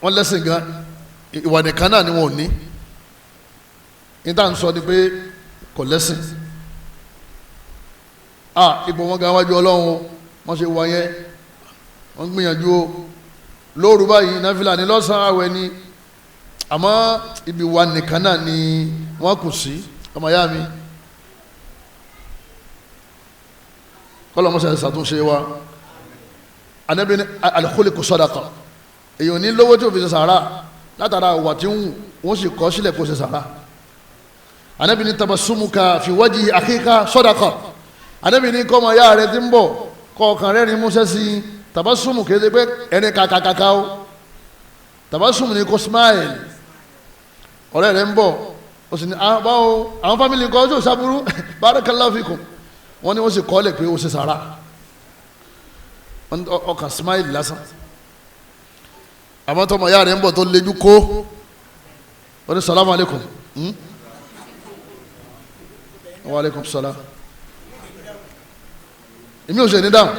wọ́n lẹ́sìn gan ìwà nìkan náà ni wọn ò ní níta ń sọ ni pé kò lẹ́sìn ipò wọn ga wájú Ọlọ́run wọ́n ṣe wọ yẹn wọ́n gbìyànjú o lóru báyìí náfìlà ní lọ́sàn-án àwẹ̀ ni àmọ́ ibi wa nìkan náà ni wọ́n kù sí ọmọ ìyá mi kọ́lọ́mọṣẹ́ ṣàtúnṣe wa Ànábì ní al-khuluqu sadaqa èèyàn ní lówó tí ò fi ṣe sàárà látara àwà tí wọ́n sì kọ́ sílẹ̀ kó ṣe sàárà Ànábì ní tabassumuka fi wajhi akhika sadaqa Ànábì ní kọ́mọ ìyá rẹ ti ń bọ̀ kọ́ ọkàn rẹ̀ ní múṣẹ́ sí tabasumu kéde pé ẹni kàkàkàkà o tabasumu ni kò smile ọ̀rẹ́ rẹ̀ ń bọ̀ o sì ní báwo àwọn fámìlì kan tó sábúrú barakallahu fikum wọ́n ní wọ́n sì kọ́ lẹ̀ pé o ṣe sàrà ọkàn smile lásán àmọ́ tọmọ ya rẹ̀ ń bọ̀ tó lejú kó wọ́n ní salamu alaikum wa alaikum salam èmi ò ṣe ní dáhùn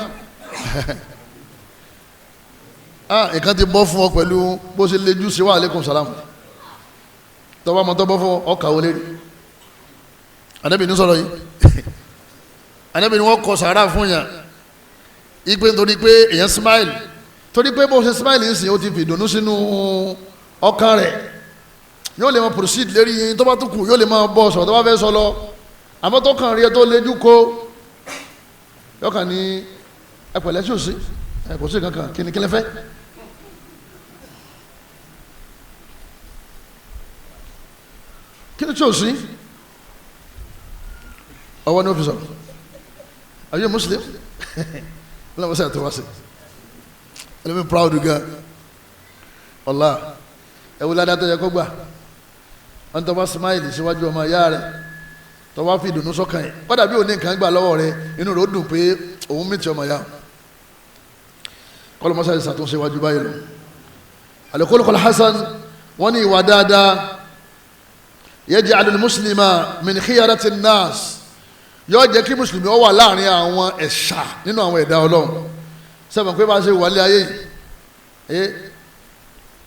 nǹkan ti bọ́ fún ọ pẹ̀lú bó ṣe lejú sí wa alaikum salam tọ́wọ́ ọmọ tó bọ́ fún ọkà wọlé rí Ànábì ní sọ̀rọ̀ yìí Ànábì ní wọ́n kọ sàárà fún yàn ipe nítorí pé èèyàn smile torí pé bó ṣe smile ń sìn ó ti fi ìdùnnú sínú ọkàn rẹ̀ yóò lè máa proceed lérí tó bá tún kù yóò lè máa bọ́ sọ̀rọ̀ tó bá fẹ́ sọ lọ àmọ́ tó kàn rí ẹ tó lejú kó yọkàn ní ẹpẹ̀lẹ́ sí òsì kò sí kankan kí ni kí lẹ fẹ́ kí ni tí òsì ọwọ́ ní ọ́fíìsì are you Muslim ọlọ́mọ sẹ́yìn tó wá sí ẹlẹ́mi proud gan ọ̀la ẹ̀wù ládàá tó yẹ kó gbà wọ́n tó bá smile síwájú ọmọ ìyá rẹ̀ tó wá fi ìdùnnú sọ́kàn yẹn kọ́dà bí òní nǹkan gbà lọ́wọ́ rẹ̀ inú rẹ̀ ó dùn pé òun mìtì ọmọ ìyá kọlọmọsá yìí ṣàtúnṣe wájú báyìí lọ al-khuluqul hasan wọ́n ní ìwà dáadáa yaj'alu al-muslima min khiyarati an-nas yóò jẹ́ kí mùsùlùmí ó wà láàrin àwọn ẹ̀ṣà nínú àwọn ẹ̀dá Ọlọ́run sẹ́wọ̀n pé bá ṣe wà lé ayé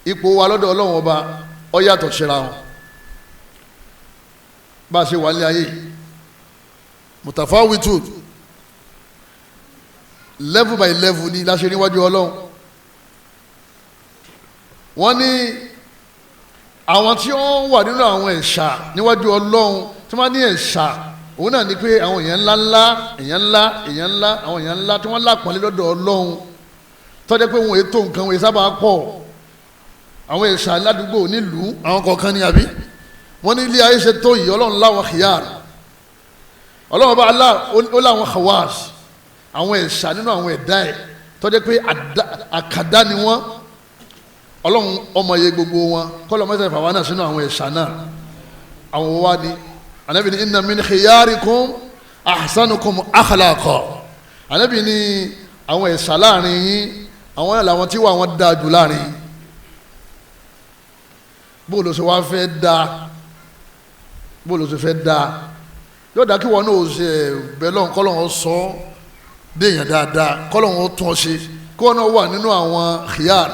ipò wa lọ́dọ̀ Ọlọ́run ọba ó yàtọ̀ síra wọn bá ṣe wà lé ayé mutafawitu level by level ni láṣẹ níwájú Ọlọ́run wọ́n ní àwọn tí wọ́n wà nínú àwọn ẹ̀ṣà níwájú Ọlọ́run tí wọ́n ní ẹ̀ṣà òun náà ni pé àwọn èèyàn ńlá àwọn èèyàn ńlá tí wọ́n lápọ̀nlé lọ́dọ̀ Ọlọ́run tó jẹ́ pé wọn ètò nǹkan wọn sábà pọ̀ àwọn ẹ̀ṣà ládùúgbò nílùú àwọn kọ̀ọ̀kan ní àbí wọ́n ní ilé ayé ṣe tó yìí Ọlọ́run láwọn khiyar Ọlọ́run bá Allah ó láwọn khawas àwọn ẹ̀ṣà nínú àwọn ẹ̀dá ẹ̀ tó jẹ́ pé àkàdá ni wọ́n Ọlọ́run ọmọ iye gbogbo wọn kọ́lọ́ mọ́tẹ́ ìfàwọn náà sínú àwọn ẹ̀ṣà náà àwọn wa ni Ànábì ní inna min khiyarikum ahsanukum akhlaqa Ànábì ní àwọn ẹ̀ṣà láàrin yín àwọn náà làwọn tí wà wọ́n dáa jù láàrin yín bóòlù ṣe wá fẹ́ dáa bóòlù ṣe fẹ́ dáa yóò dá kí wọn náà ṣe bẹ́ẹ̀ lọ́n kọ́ lọ́n sọ déèyàn dáadáa kọ́ lọ́n tún ọ ṣe kí wọn náà wà nínú àwọn khiyar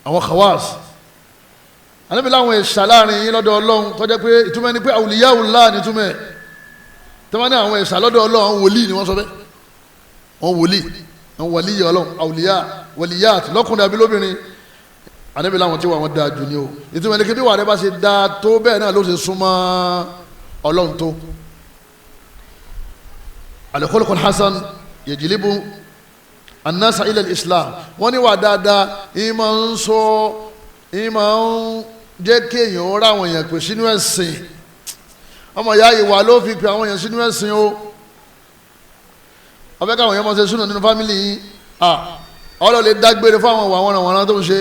àwọn khawas Ànábì láwọn ẹ̀ṣà láàrin yín lọ́dọ̀ Ọlọ́run tó jẹ́ pé ìtumọ̀ ni pé awliyaullah ní túmọ̀ ẹ̀ tí wọ́n ní àwọn ẹ̀ṣà lọ́dọ̀ Ọlọ́run àwọn wòlíì ni wọ́n sọ bẹ́ẹ̀ wọ́n wòlíì wọ́n wàlíyà Ọlọ́run awliya waliyat lọ́kùnrin àbí lóbìnrin Ànábì láwọn tí wọ́n dáa jù ní o ìtumọ̀ ni kí bí wà rẹ bá ṣe dáa tó bẹ́ẹ̀ náà ló ṣe súnmọ́ Ọlọ́run tó al-khuluqul hasan yajlibu an-nasa ila al-islam wọ́n ní wà dáadáa ìmọ̀ ń jẹ́ kéèyàn ó ráwọn èèyàn pè sínú ẹ̀sìn ọmọ ìyá ìwà ló fi pè àwọn èèyàn sínú ẹ̀sìn o ọbẹ̀ káwọn èèyàn máa ṣe súnà nínú fámìlì yìí ọlọ́ lè dágbére fáwọn ìwà wọn àwọn tó ń ṣe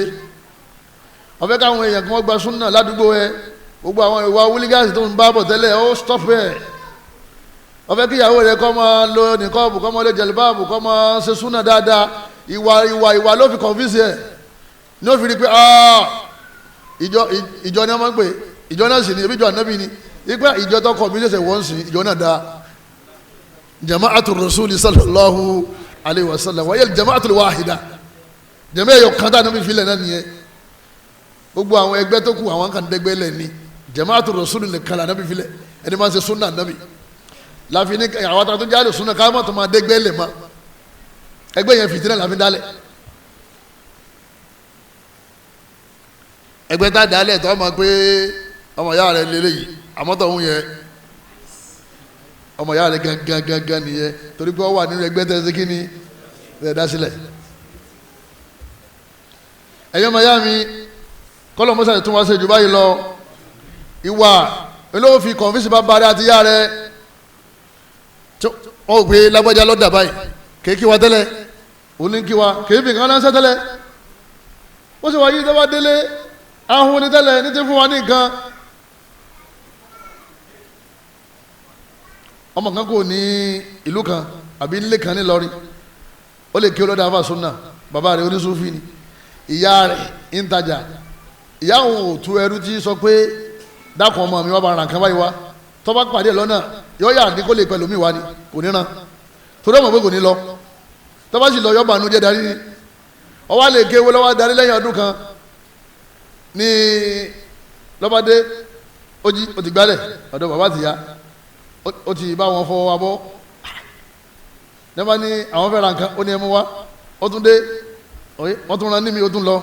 ọ̀fẹ́ káwọn èèyàn kí wọ́n gba súnà ládùúgbò ẹ gbogbo àwọn ìwà wúlígáàsì tó ń bá bọ̀ tẹ́lẹ̀ ó stop ẹ̀ ọ̀fẹ́ kí ìyàwó rẹ̀ kó máa lo nìkọ́ọ̀bù kó máa lo jẹ̀lìbáàbù kó máa ṣe súnà dáadáa ìwà ló fi convince ẹ̀ ní ó fi rí pé ìjọ ni wọ́n máa ń pè ìjọ náà sì ni ebi ìjọ ànábì ni ipa ìjọ tó kọ̀ mí ṣẹ̀ṣẹ̀ wọ́n sì ìjọ náà dáa jama'atu rasuli sallallahu alayhi wa sallam wa yẹ jama'atu wahida jama ẹ̀yọ̀ kan tá ànábì filẹ̀ náà nìyẹn gbogbo àwọn ẹgbẹ́ tó kù àwọn kan dẹ́gbẹ́ lẹ̀ ní jama'atu rasuli lè kala ànábì filẹ̀ ẹni máa ń ṣe sunna ànábì láfi ní àwọn àtàwọn tó jáde sunna ká má tó máa dẹ́gbẹ́ lẹ̀ ma ẹgbẹ́ yẹn fìtínà láfi dálẹ̀ ẹgbẹ́ tá dálẹ̀ tó máa pé ọmọ ìyá rẹ̀ lélẹ́yìí àmọ́tọ̀ òun yẹ ọmọ ìyá rẹ̀ gangan nìyẹn torí pé ó wà nínú ẹgbẹ́ tẹ̀sí kí ni ẹ̀ dá sílẹ̀ ẹ̀yọ́ ọmọ ìyá mi kọ́lọ̀ mọ́sá tún wá ṣe jù báyìí lọ ìwà olówó fi kọ̀ǹfíìsì bá bàrẹ̀ àti ìyá rẹ̀ ó gbé lágbájá lọ́dà báyìí kéèkì wa tẹ́lẹ̀ òní kí wa kéèfì kan náà ṣẹ́ tẹ́lẹ̀ ó sì wá yí tó bá délé ahun ní tẹ́lẹ̀ ní ti fún wa ní nǹkan ọmọ kan kò ní ìlú kan àbí nílé kan ní lọrí ó lè kí olódà àbá súnà bàbá rẹ̀ oníṣúfì ni ìyá rẹ̀ ń tajà ìyá òun ò tú ẹrú tí sọ pé dákun ọmọ mi wá bá ra nǹkan báyìí wá tó bá pàdé lọ́nà yóò yà ní kó lè pẹ̀lú mi wá ni kò ní ran torí ọmọ pé kò ní lọ tó bá sì lọ yọ bànú jẹ́ darí ni ọwọ́ lè kéwọ́ lọ́wọ́ darí lẹ́yìn ọdún kan ní lọ́bàdé ó ti gbálẹ̀ ọ̀dọ̀ bàbá ti ya ó ti bá wọn fọwọ́ abọ́ nígbà ní àwọn fẹ́ ra nǹkan ó ní ẹmu wá ó tún dé wọ́n tún ran ní mi ó tún lọ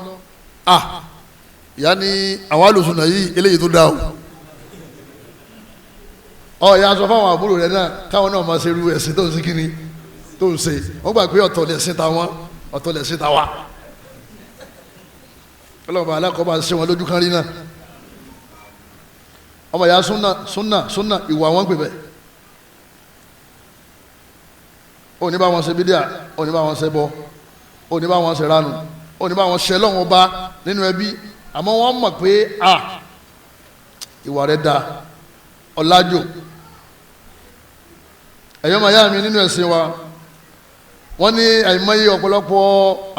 ìyá ní àwọn alùsùn náà yìí eléyìí tó dá o ìyá sọ fáwọn àbúrò rẹ̀ náà káwọn náà máa ṣe irú ẹ̀sìn tó ń sí kíni tó ń ṣe wọ́n gbà pé ọ̀tọ̀ lẹ̀sìn tàwọn ọ̀tọ̀ lẹ̀sìn tàwa ọlọ́ọ̀bà alákọ̀ọ́bà ṣe wọn lójú kan rí náà ọmọ ìyá súnà ìwà wọn pè bẹ́ẹ̀ ó ní bá wọn ṣe bídíà ó ní bá wọn ṣe bọ ó ní bá wọn ṣe ránu ó ní bá wọn ṣe lọ́wọ́ bá nínú ẹbí àmọ́ wọ́n mọ̀ pé ìwà rẹ̀ da ọ̀làjò ẹ̀yọ́ màá yá mi nínú ẹ̀sìn wa wọ́n ní àìmọye ọ̀pọ̀lọpọ̀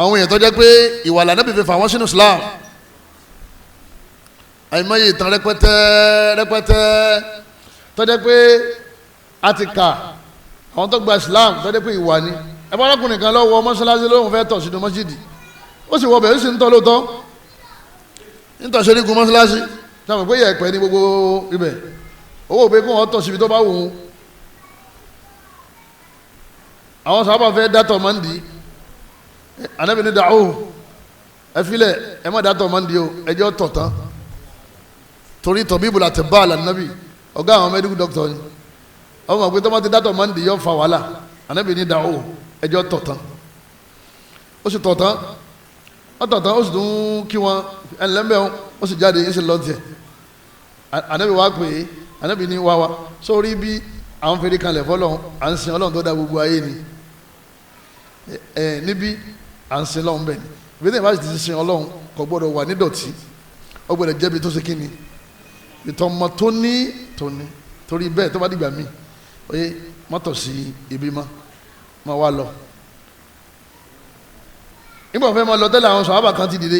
àwọn èèyàn tó jẹ́ pé ìwà lànàbì fi fà wọ́n sínú Islam àìmọye ìtàn rẹpẹtẹ tó jẹ́ pé a ti kà àwọn tó gba Islam tó jẹ́ pé ìwà ni ẹ̀bá arákùnrin kan lọ́wọ́ mọ́ṣáláṣí lóhùn fẹ́ tọ̀ sínú mọ́ṣídì ó sì wọ bẹ̀rẹ̀ sí ń tọ́ lóòótọ́ ń tọ̀ sórí gun mọ́ṣáláṣí táwọn pé yẹ ẹ̀pẹ́ ní gbogbo ibẹ̀ owó òpé kó wọ́n tọ̀ síbi tó bá wù ú àwọn sábà fẹ́ dátọ̀ máa ń di Ànábì ní dàáhù ẹ filẹ̀ ẹ má dátọ̀ máa ń di o ẹjọ́ tọ̀ tán torí tọ̀bíbù láti bá àlànàbì ọ̀gá àwọn medical doctor ni ọmọ àgbẹ̀ tó má ti dátọ̀ máa ń di yọ fa wàhálà Ànábì ní dàáhù ẹjọ́ tọ̀ tán ó sì tọ̀ tán ó tọ̀ tán ó sì tún kí wọn ẹnlẹ́mbẹ́ ó sì jáde yín sí lọ́ọ̀tì Ànábì wá pè é Ànábì ní wá wa sórí bí àwọn fèrè kalẹ̀ fọlọ́hún à ń sin Ọlọ́run tó dá gbogbo ayé ni níbi à ń sin Ọlọ́run bẹ́ẹ̀ ni ìbí tẹ̀yìn bá sì ti sin Ọlọ́run kò gbọ́dọ̀ wà nídọ̀tí ó gbọ́dọ̀ jẹ́bi tó ṣe kí ni ìtọ́mọ tó ní torí bẹ́ẹ̀ tó bá dìgbà mí oye mọ́tò sí ibi má wá lọ nígbà fẹ́ máa lọ tẹ́lẹ̀ àwọn sàhábà kan ti dìde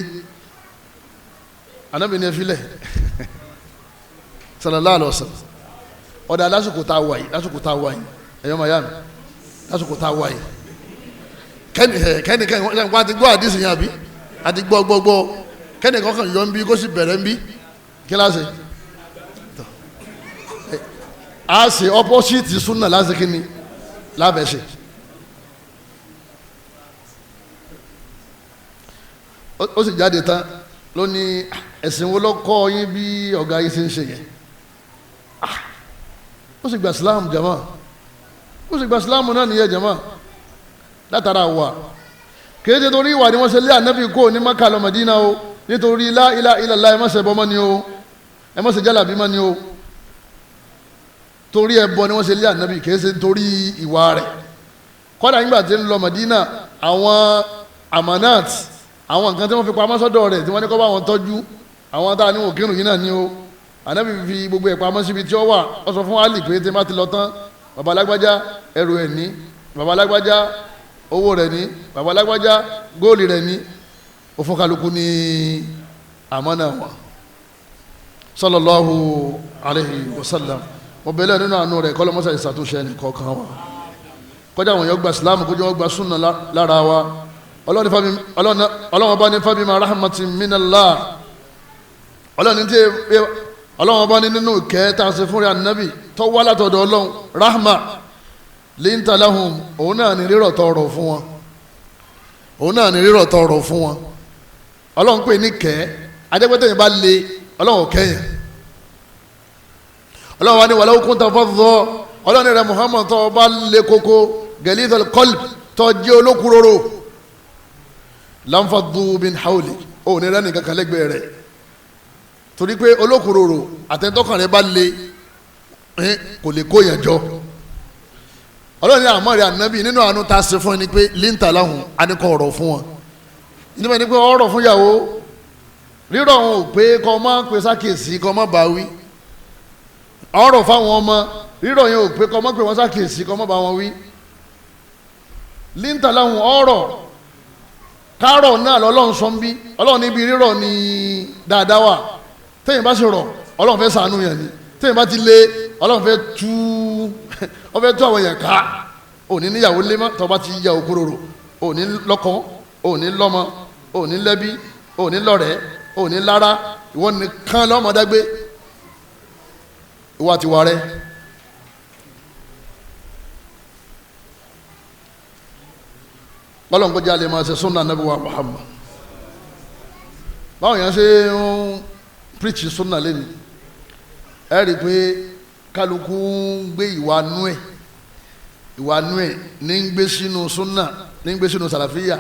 Ànábì ní ẹ filẹ̀ sallallahu alaihi wasallam ọ̀dà lásìkò tá a wà yìí ẹ̀yọ́ màá yá mi lásìkò tá a wà yìí kẹ́nìkan wọ́n ti gbọ́ àdìsí yẹn àbí àti gbọ́ kẹ́nìkan kan yọ ń bí kó sì bẹ̀rẹ̀ ń bí kíláàsì a ṣe opposite sunna láti kíni lábẹ́sẹ̀ ó sì jáde tán ló ní ẹ̀sìn wo ló kọ́ yín bí ọ̀gá yìí ṣe ń ṣe yẹn ó sì gba Islam jama ó sì gba Islam náà nìyẹn jama látara wà kéde torí ìwà ni wọ́n ṣe lé ànábì kó ní Mákà lọ Mádínà o nítorí la ilaha illallah ẹ má ṣe bọ́ mọ́ ni o ẹ má ṣe jálàbí mọ́ ni o torí ẹbọ ni wọ́n ṣe lé ànábì kìí ṣe torí ìwà rẹ̀ kọ́dà nígbà tí ń lọ Mádínà àwọn amanat àwọn nǹkan tí wọ́n fi pamọ́ sọ́dọ̀ rẹ̀ tí wọ́n ní kó bá wọn tọ́jú àwọn tá a ní òkèrùn yìí náà ni ó ànábì fi gbogbo ẹ̀ pamọ́ síbi tí ó wà ó sọ fún Ali pé tí má ti lọ tán bàbá alágbájá ẹrù ẹ̀ ní bàbá alágbájá owó rẹ̀ ní bàbá alágbájá góòlì rẹ̀ ní ó fún kálukú ní àmánà wọn sallallahu alayhi wa sallam mo bẹ̀lẹ̀ nínú àánú rẹ̀ kọ́lọ́mọ́sá ìsàtúnṣe ẹnì kọ̀ọ̀kan wa kọjá àwọn èèyàn gba Islam kójú wọn gba súnà lára wa ọlọ́run bá ní fabima rahmatin minallah ọlọ́run bá ní nínú ìkẹ́ tá a ṣe fún rẹ̀ ànábì tó wá látọ̀dọ̀ ọlọ́run rahma linta lahum òun náà ní rírọ̀ tọrọ fún wọn ọlọ́run pè ní kẹ́ adẹ́gbẹ́tẹ̀ yẹn bá le ọlọ́run kẹ́yìn ọlọ́run wa ní walaw kunta fadda ọlọ́run rẹ̀ Muhammad tó bá le koko galidhal qalb tó jẹ́ olókùròrò lanfaddu min hawlik òun ní rẹ́nì kankan lẹ́gbẹ̀ẹ́ rẹ̀ torí pé olókùròrò àtẹ̀ntọ́kàn rẹ̀ bá le kò lè kó yẹn jọ ọlọ́run ní àmọ́ rẹ̀ ànábì nínú àánú tá a ṣe fún ẹni pé linta lahum anikọ̀ ọ̀rọ̀ fún wọn nígbà ní pé ọ̀rọ̀ fún ìyàwó rírọ̀ wọn ò pé kọ́ máa ń pè sákèsí kọ́ máa bá wí ọ̀rọ̀ fáwọn ọmọ rírọ̀ yẹn ò pé kọ́ máa pè wọ́n sákèsí kọ́ máa bá wọn wí linta lahum ọ̀rọ̀ kárọ̀ náà lọ́lọ́run sọ ń bí ọlọ́run níbi rírọ̀ ní dáadáa wà téèyàn bá ṣe rọ̀ ọlọ́run fẹ́ ṣàánú yẹn ni téèyàn bá ti lé ọlọ́run fẹ́ tú àwọn yẹn ká òní níyàwó lé mọ́ tọ́ bá ti yà òkúròrò òní lọ́kọ òní lọ́mọ òní lẹ́bí òní lọ́rẹ̀ẹ́ òní lára ìwọ nìkan lọ́mọdágbé ìwọ àti wà rẹ. bọ́lọ̀ ń kọjá lè máa ṣe sunna Nabi wa Muhammad báwọn yẹn ṣe ń preach sunna lẹ́nu ẹ rí i pé kálukú ń gbé ìwà nú ẹ̀ ní ń gbé sínú sunna ní ń gbé sínú sàlàfíà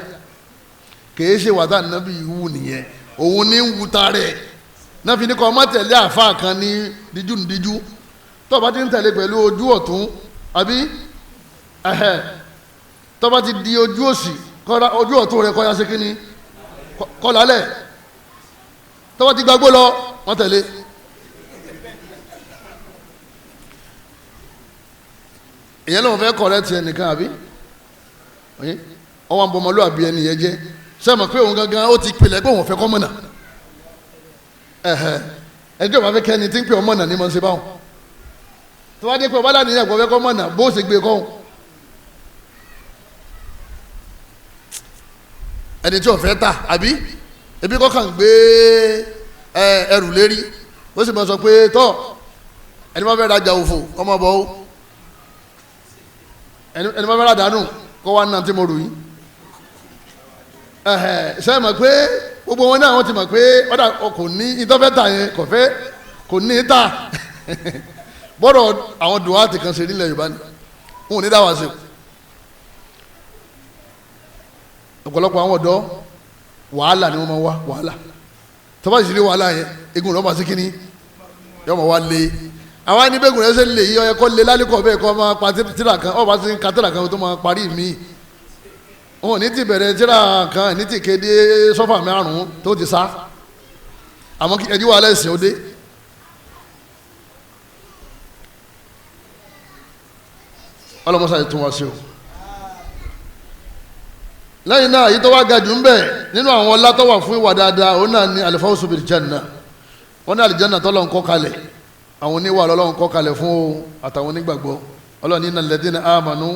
kìí ṣe wàtá nàbí ìwú nìyẹn òun ní ń wuta rẹ̀ náà fi ní kọ́ ọmọ tẹ̀lé àfa kan ní díjú tó bá ti ń tẹ̀lé pẹ̀lú ojú ọ̀tún àbí tó bá ti di ojú òsì ojú ọ̀tún rẹ̀ kọ́ya ṣe kí ni kọ́ lálẹ̀ tó bá ti gbàgbó lọ wọ́n tẹ̀lé. ìyẹn ló ń fẹ́ kọ̀rẹ́tì ẹnìkan àbí ọwọ́ Omoluabi ẹni yẹn jẹ́ sẹ́mi pé òun gangan ó ti pilẹ̀ pé òun fẹ́ kọ́ mọ̀nà ẹjọ́ bá fẹ́ kẹ́ni tí ń pè ọ́ mọ̀nà ní mọ̀ ń ṣe báwọn tó wá dé pé ọba láti ní ẹ̀kọ́ fẹ́ kọ́ mọ̀nà bó ṣe gbé kọ́hún ẹni tí ò fẹ́ tà àbí ebi kọ́ kàn gbé ẹrù lérí ó sì mọ̀ sọ pé tọ́ ẹni máa fẹ́ rajà òfò ọmọ bọ̀ ó ẹni máa fẹ́ ràdánù kọ́ wá náà tí mo rù yín ṣe mọ̀ pé gbogbo wọn náà wọ́n ti mọ̀ pé ọ̀dà kò ní ìtọ́fẹ́ta yẹn kò ní ta bọ́dọ̀ àwọn dùwátì kan ṣe nílẹ̀ Yorùbá ni wọn ò ní dáwà sí ọ̀pọ̀lọpọ̀ àwọn ọ̀dọ́ wàhálà ni wọ́n máa wá wàhálà tọ́ba ìṣirí wàhálà yẹn egun rẹ̀ ọba sí kínní yọ ọmọ wa lé àwọn aníbẹ̀gùn rẹ̀ ṣe lè yí ọyẹ kọ́ lé lálẹ́kọ̀ọ́ bẹ́ẹ̀ kọ́ máa pa tíra kan ọba sí ka tíra kan tó máa parí mi wọn ò ní ti bẹ̀rẹ̀ tíra kan ní ti kéde sọ́fà márùn-ún tó ti sá àmọ́ ẹjú wàhálà ẹ̀sìn ó dé. ọlọ́mọsá yìí tún wá sí o lẹ́yìn náà yìí tó wá ga jù ń bẹ̀ nínú àwọn ọlá tó wà fún ìwà dáadáa òun náà ní al-fawzu bil janna wọn ní àlìjánà tó lọ́n kọ́ kalẹ̀ àwọn oníwà lọ́n kọ́ kalẹ̀ fún àtàwọn onígbàgbọ́ ọlọ́run ní innal ladhina amanu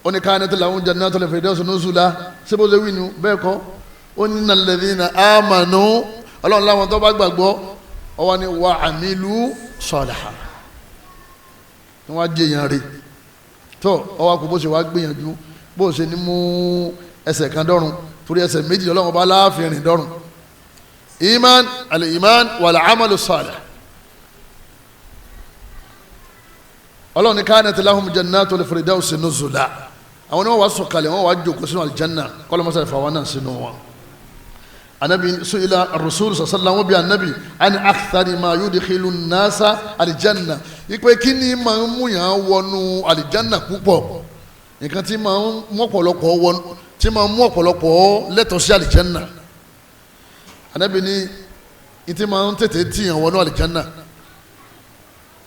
ó ní kanat lahum jannatul firdawsi nuzula síbó ṣe wí nu bẹ́ẹ̀ kọ́ ó ní innal ladhina amanu ọlọ́run láwọn tó bá gbàgbọ́ ọwọ́ ni wa amilu salihan ni wọ́n á jẹ èèyàn rè tó ọwọ́ àpò bó ṣe wá gbìyànjú bó ṣe ní mú ẹsẹ̀ kan dọ́rùn torí ẹsẹ̀ méjì lọ́wọ́ bá láàfin rìn dọ́rùn iman al-iman wal-amalu salih ọlọ́run ní kanat lahum jannatul firdawsi nuzula àwọn ni wọ́n wá sọ̀kalẹ̀ wọ́n wá jókòó sínú aljanna kọ́lọ́mọ́sá ìfàwọn náà sínú wọn anabi su'ila ar-rasul sallallahu bi anabi an akthari ma yudkhilu an-nasa aljanna ipe kini ma mú yàn wọnú aljanna púpọ̀ nǹkan tí ma mú ọ̀pọ̀lọpọ̀ wọnú tí ma mú ọ̀pọ̀lọpọ̀ lẹ́tọ̀ọ́ sí aljanna Ànábì ní ìtì máa ń tètè tìyàn wọnú àlìjánná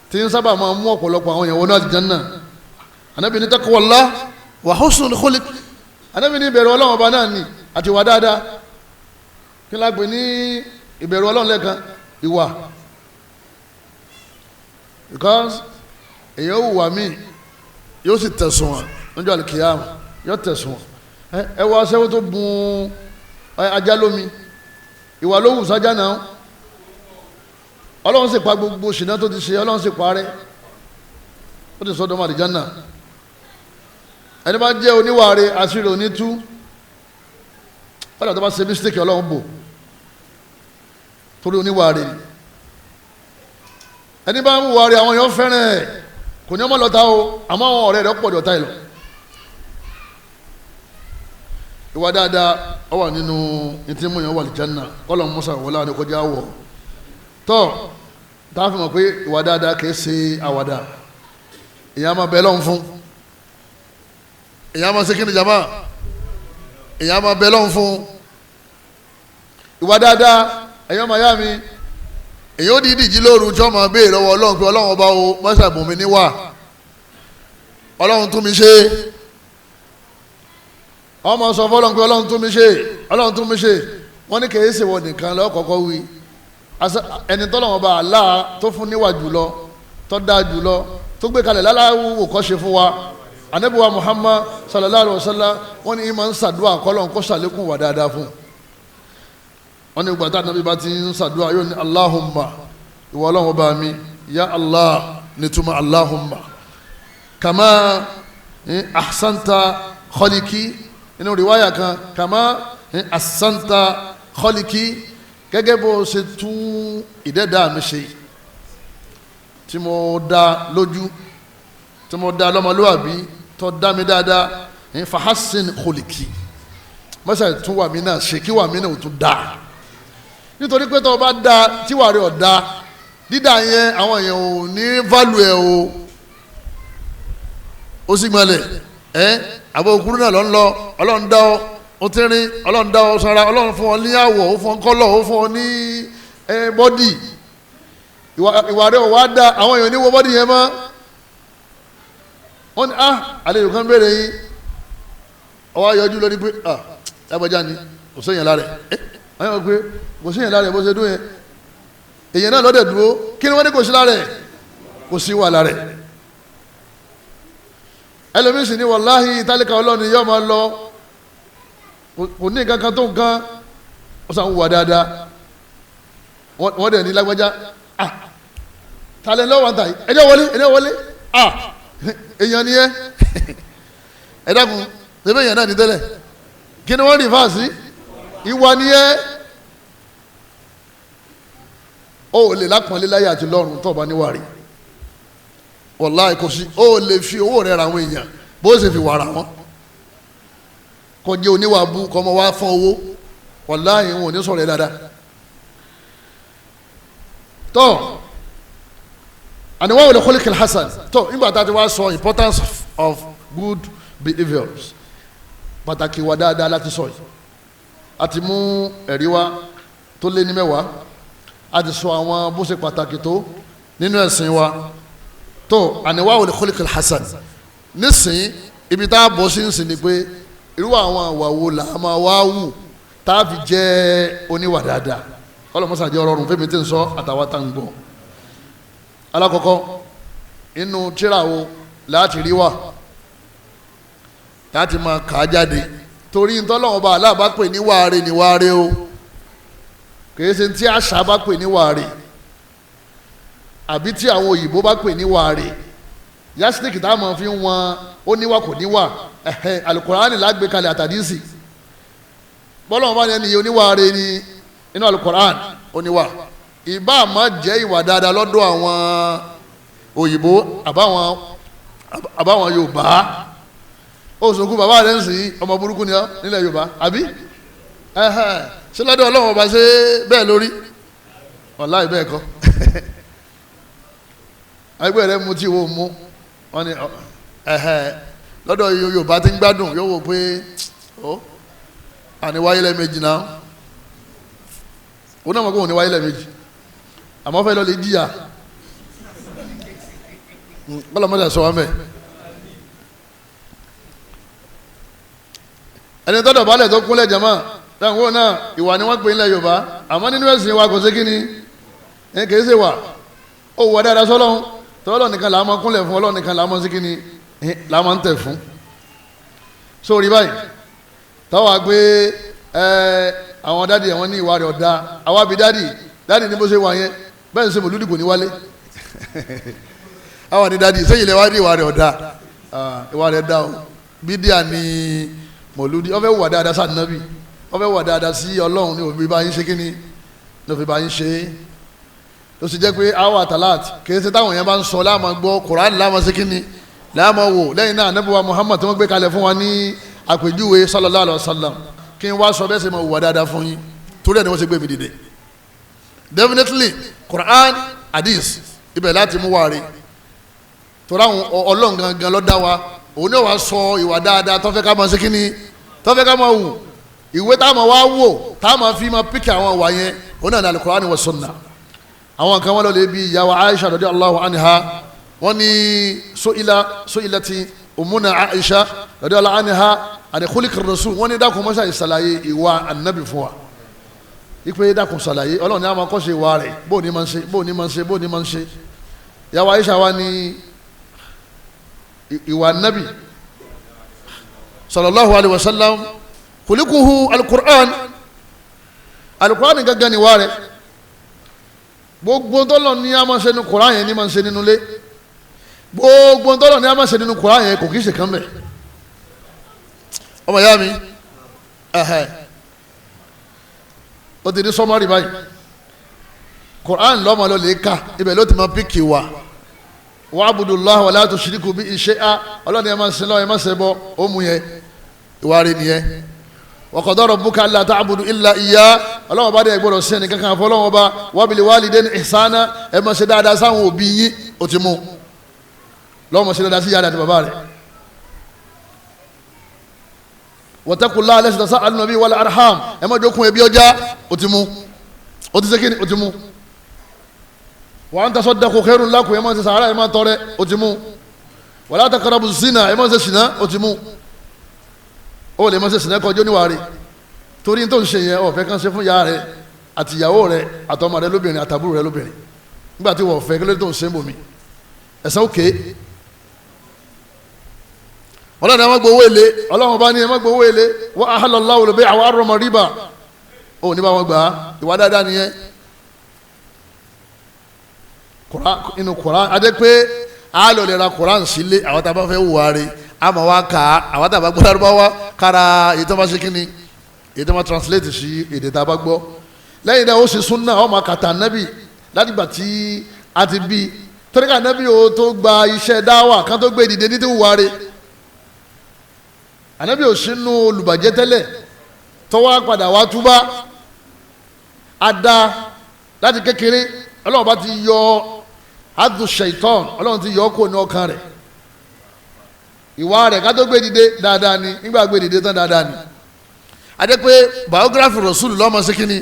tí ń sábà máa mú ọ̀pọ̀lọpọ̀ àwọn èèyàn wọnú àlìjánná Ànábì ní taqwallah wa husnul khuluq Ànábì ní ìbẹ̀rù Ọlọ́run ọba náà ni àti ìwà dáadáa kí la gbé ní ìbẹ̀rù Ọlọ́run lẹ́ẹ̀kan ìwà because èèyàn ò wà mí yóò sì tẹ̀sùn wọn lọ́jọ́ àlìkìyàmù yóò tẹ̀sùn wọn ẹ wọ aṣẹ́wó tó bùn ajá lómi ìwà ló wù sájà náà Ọlọ́run sì pa gbogbo ṣìnà tó ti ṣe Ọlọ́run sì parẹ́ ó ti sọ́dọ̀ màdìjánà ẹni bá jẹ́ oníwàre àṣírí onítú ọ̀dà tó bá ṣe mistake Ọlọ́run bò torí oníwàre ẹni bá ń wàre àwọn èèyàn fẹ́ràn ẹ̀ kò ní ọmọ lọ́ta o àmọ́ àwọn ọ̀rẹ́ rẹ̀ pọ̀ dọ̀ta ìlọ ìwà dáadáa ọ wà nínú ìtìmú yẹn wà lìjánà kọ́lọ̀ mọ́sà wọlé àwọn ẹ̀kọ́jà wọ̀ tọ́ tá a fi mọ̀ pé ìwà dáadáa kìí ṣe àwàdà èèyàn máa bẹ lọ́hùn fún èèyàn máa ṣe kí ni jàmá èèyàn máa bẹ lọ́hùn fún ìwà dáadáa èèyàn máa yá mi èèyàn ó di ìdíjí lóru tí wọ́n máa béèrè lọ́wọ́ Ọlọ́run pé Ọlọ́run ọba o mọ́sà bùn mi níwà Ọlọ́run tún mi ṣe ọmọ sọ fọlọ́n pé Ọlọ́run tún mi ṣe Ọlọ́run tún mi ṣe wọ́n ní kìí ṣe wọ́n nìkan lọ́kọ̀ọ́kọ́ wí ẹni tọ́lọ́wọ́n bá Allah tó fún níwà jùlọ tó dáa jùlọ tó gbé kalẹ̀ láláwù kọ́ ṣe fún wa Ànábì wa Muhammad sallallahu alayhi wa sallam wọ́n ní ìmọ̀ ń ṣàdúrà kọ́lọ́n kó ṣàlékún wà dáadáa fún wọ́n ní gbàtà Ànábì bá ti ń ṣàdúrà yóò ní Allahumma ìwọ Ọlọ́run bá mi ya Allah nítumọ̀ Allahumma kama ahsanta khaliki inú riwaya kan kama asanta khaliki gẹ́gẹ́ bó ṣe tún ìdẹ́dà mi ṣe tí mo dá lójú tí mo dá lọ́mọlúwàbí tó dá mi dáadáa fahassin khaliki mọ́sá tún wà mí náà ṣe kí wà mí náà tún dá nítorí pé tó bá dá tíwà rẹ̀ ọ̀dá dídá yẹn àwọn èèyàn ò ní value ẹ̀ o ó sì gbọ́nlẹ̀ àbọ̀ òkúrú náà lọ ń lọ Ọlọ́run dá ọ ó tẹ́rín Ọlọ́run dá ọ sanra Ọlọ́run fún ọ ní àwọ̀ ó fún ọ kọ́lọ̀ ó fún ọ ní bọ́dì ìwà rẹ̀ wá dá àwọn èèyàn ní wo bọ́dì yẹn mọ́ wọ́n ní àlejò kan béèrè yín ọwọ́ ayọ̀jú lórí pé lágbájá ni kò séyàn lára ẹ̀ wọ́n pé kò séyàn lára ẹ̀ bó ṣe dún yẹn èèyàn náà lọ́dẹ̀ dúró kí ni wọ́n ní kò sí lára ẹ̀ kò sí wà lára ẹ̀ ẹlòmíín sì ní wàláhì tálíkà Ọlọ́run yóò máa lọ kò ní nǹkan kan tó nǹkan ó sàn wà dáadáa wọ́n dẹ̀ ní lágbájá talẹ̀ lọ́wọ́ àǹtà ẹ̀dẹ́ wọlé èèyàn ni ẹ́ ẹ̀dákun ṣẹ́bẹ̀ èèyàn náà ní tẹ́lẹ̀ kí ni wọ́n rí fáàsì ìwà ni ẹ́ ó lè lápọ̀nlé láyé àti lọ́run tó bá níwà rí wàláhì kò sí ó lè fi owó rẹ̀ ra àwọn èèyàn bó ṣe fi wàrà wọn kò jẹ́ oníwà bú kọ́ ọmọ wa fún owó wàláhì wọn ò ní sọ̀rọ̀ ẹ̀ dáadáa tó àníwá wọlé kọ́líkìlì hasan tó nígbà tá a ti wá sọ importance of good behaviours pàtàkì wà dáadáa láti sọ yìí a ti mú ẹ̀rí wá tó lé ní mẹ́wàá a ti sọ àwọn bó ṣe pàtàkì tó nínú ẹ̀sìn wa tó àníwá wọlé kọ́líkìlì hasan nísìnyí ibi tá a bọ̀ sí nsìn ni pé irú àwọn àwà wo là á máa wá wù tá a fi jẹ́ oníwà dáadáa ọlọ́mọṣà jẹ́ ọlọ́run fẹ́mi tí ń sọ àtàwọn tá ń gbọ́ alákọ̀ọ́kọ́ inú tírà wo láti rí wà láti máa kà á jáde torí ntọ́lọ́wọ́n bá aláàbá pè ní wàáre ní wàáre o kìí ṣe tí àṣà bá pè ní wàáre àbí tí àwọn òyìnbó bá pè ní wàáre yastik tá a máa fi wọn ó níwà kò níwà alukurani lágbèkalẹ̀ àtàdísì bọ́lọ́wọ́n bá ní ẹni oníwàáre ní inú alukurani oníwà ìbá àmọ́ jẹ́ ìwà dáadáa lọ́dọ̀ àwọn òyìnbó àbáwọn yorùbá ó sọkún bàbá rẹ̀ ń sìn ọmọ burúkú ni ọ nílẹ̀ yorùbá àbí ṣé lọ́dọ̀ ọlọ́run ọba ṣe bẹ́ẹ̀ lórí wàláhì bẹ́ẹ̀ kọ́ ẹgbẹ́ rẹ̀ mú tí ìwọ mú wọn ni lọ́dọ̀ yorùbá ti ń gbádùn yóò wò pé àníwáyé lẹ́ẹ̀mejì náà òun náà mọ̀ pé òun ní wáyé lẹ́ẹ̀mejì àmọ́ fẹ́ lọ lè jìyà bọ́lá mọ́tà sọ wá mẹ́. ẹni tọ́dọ̀ balẹ̀ tó kúnlẹ̀ jama táwọn náà ìwà ni wọ́n pè nílẹ̀ Yorùbá àmọ́ nínú ẹ̀sìn wa kò sí kí ni kìí ṣe wà ó wà dáadáa sọ́lọ́hún tọ́lọ́ nìkan là á máa kúnlẹ̀ fún Ọlọ́run nìkan là á máa sí kí ni là á máa ń tẹ̀ fún. sórí báyìí táwa gbé àwọn dádì àwọn ní ìwà rẹ̀ ọ̀dà àwa bí dádì ní bó ṣe wà yẹn bẹ́ẹ̀ ń ṣe mòlúdì kò ní wálé àwọn ní dádì sẹ́yìn lè wá rí ìwà rẹ̀ ọ̀dà ìwà rẹ̀ dá o bídíà ní mòlúdì ó fẹ́ wà dáadáa sáà nàbì ó fẹ́ wà dáadáa sí Ọlọ́run ní òbí bá yín ṣe kíni ní òbí bá yín ṣe é tó sì jẹ́ pé àwọn àtàlát kì í ṣe táwọn yẹn bá ń sọ láàmú gbọ́ Qur'an láàmú ṣe kíni láàmú wò lẹ́yìn náà Ànábì wa Muhammad tí wọ́n gbé kalẹ̀ fún wa ní àpèjúwe sallallahu alayhi wa sallam kí n wá sọ bẹ́ẹ̀ ṣe máa wà dáadáa fún yín torí ẹ̀ ni wọ́n ṣe gbé mi dìde definitely Qur'an hadith ibẹ̀ láti mú wa rí torí àwọn Ọlọ́run gangan ló dá wa òun náà wàá sọ ìwà dáadáa tó fẹ́ ká máa ṣe kíni tó fẹ́ ká máa wù ìwé táwọn wá wò táwọn fi máa píkì àwọn ìwà yẹn òun náà ní al-Qur'an wa Sunnah àwọn kan wọn lọ lè bi ìyàwó Aisha radiyallahu anha wọn ní su'ilati umuna Aisha radiyallahu anha àti khuliq ar-rasul wọn ní dákun mọ́ṣá ìsàlàyé ìwà ànábì fún wa ipe dákun sàlàyé Ọlọ́run ní a máa kọ́ ṣe ìwà rẹ̀ bó ní máa ń ṣe bó ní máa ń ṣe bó ní máa ń ṣe ìyàwó Aisha wa ní ìwà ànábì sallallahu alayhi wa sallam khuliquhu al-Qur'an gangan ni wà rẹ̀ gbogbo tọ́lọ̀ ní a máa ṣe nínú Qur'an yẹn ní máa ń ṣe nínú ilé gbogbo tọ́lọ̀ ní a máa ṣe nínú Qur'an yẹn kò kí ṣe kán bẹ̀ ọmọ ìyá mi ó ti ní sọmọ́rì báyìí Qur'an lọ́mọ ló lè ka ibẹ̀ ló ti máa píkì wá wa'budullaha wa la tushriku bihi shay'an ọlọ́ni ẹ máa ń sin lọ́wọ́ ẹ máa ń ṣe bọ́ ó mú yẹn ìwà rẹ̀ nìyẹn wa qada rabbuka alla ta'budu illa iyyah ọlọ́wọ́ bá dé ẹgbọ́dọ̀ sí ẹnì kankan fún ọlọ́wọ́ bá wa bil walidayni ihsana ẹ máa ṣe dáadáa sáwọn òbí yín ó ti mú lọ́wọ́ máa ṣe dáadáa sí ìyá àti bàbá rẹ̀ wattaqullaha allazi tasa'aluna bihi wal arham ẹ máa jókun ẹbí ọjà ó ti mú ó ti ṣe kíni ó ti mú wa an tasaddaqu khairun lakum ẹ máa ṣe sàárà ẹ máa tọrẹ ó ti mú wala taqrabu zina ẹ máa ṣe ṣìnà ó ti mú ó lè máa ṣe ṣìnà kọjọ́ níwárí torí tó ń ṣe yẹn ọ̀fẹ́ kan ṣe fún ìyá rẹ àti ìyàwó rẹ àtọmọ rẹ lóbìnrin àtàbúrò rẹ lóbìnrin nígbà tí wọ́n fẹ́ kí ló tó ń ṣe ń bòmí ẹ̀sán òkè ọlọ́run ẹ má gbowó èlé ọlọ́run bá ní ẹ má gbowó èlé wa ahallallahu al-bay'a wa harrama riba ó ní bá wọn gbà á ìwà dáadáa nìyẹn inú Qur'an adé pé a lọ lè ra Qur'an sílé àwọn tá a bá fẹ́ wù wá rí a mọ̀ wá kà á àwọn tá a bá gbọ́ lárúbáwá kára èyí tó bá ṣe kínní èyí tó bá translate sí èdè tá a bá gbọ́ lẹ́yìn náà ó ṣe Sunnah ó máa kàtà nábì láti gbà tí a ti bí torí ká nábì ó tó gba iṣẹ́ dáwà kan tó gbé ìdìde ní tí wù wá rí ànábì ò sínú olùbàjẹ́ tẹ́lẹ̀ tọ́wọ́ padà wá túbá a dá láti kékeré ọlọ́run bá ti yọ adu shaitan ọlọ́run ti yọ kó ní ọkàn rẹ̀ ìwà rẹ̀ ká tó gbé dìde dáadáa ni nígbà gbé dìde tán dáadáa ni adé pé biography Rasul lọ́mọ síkíní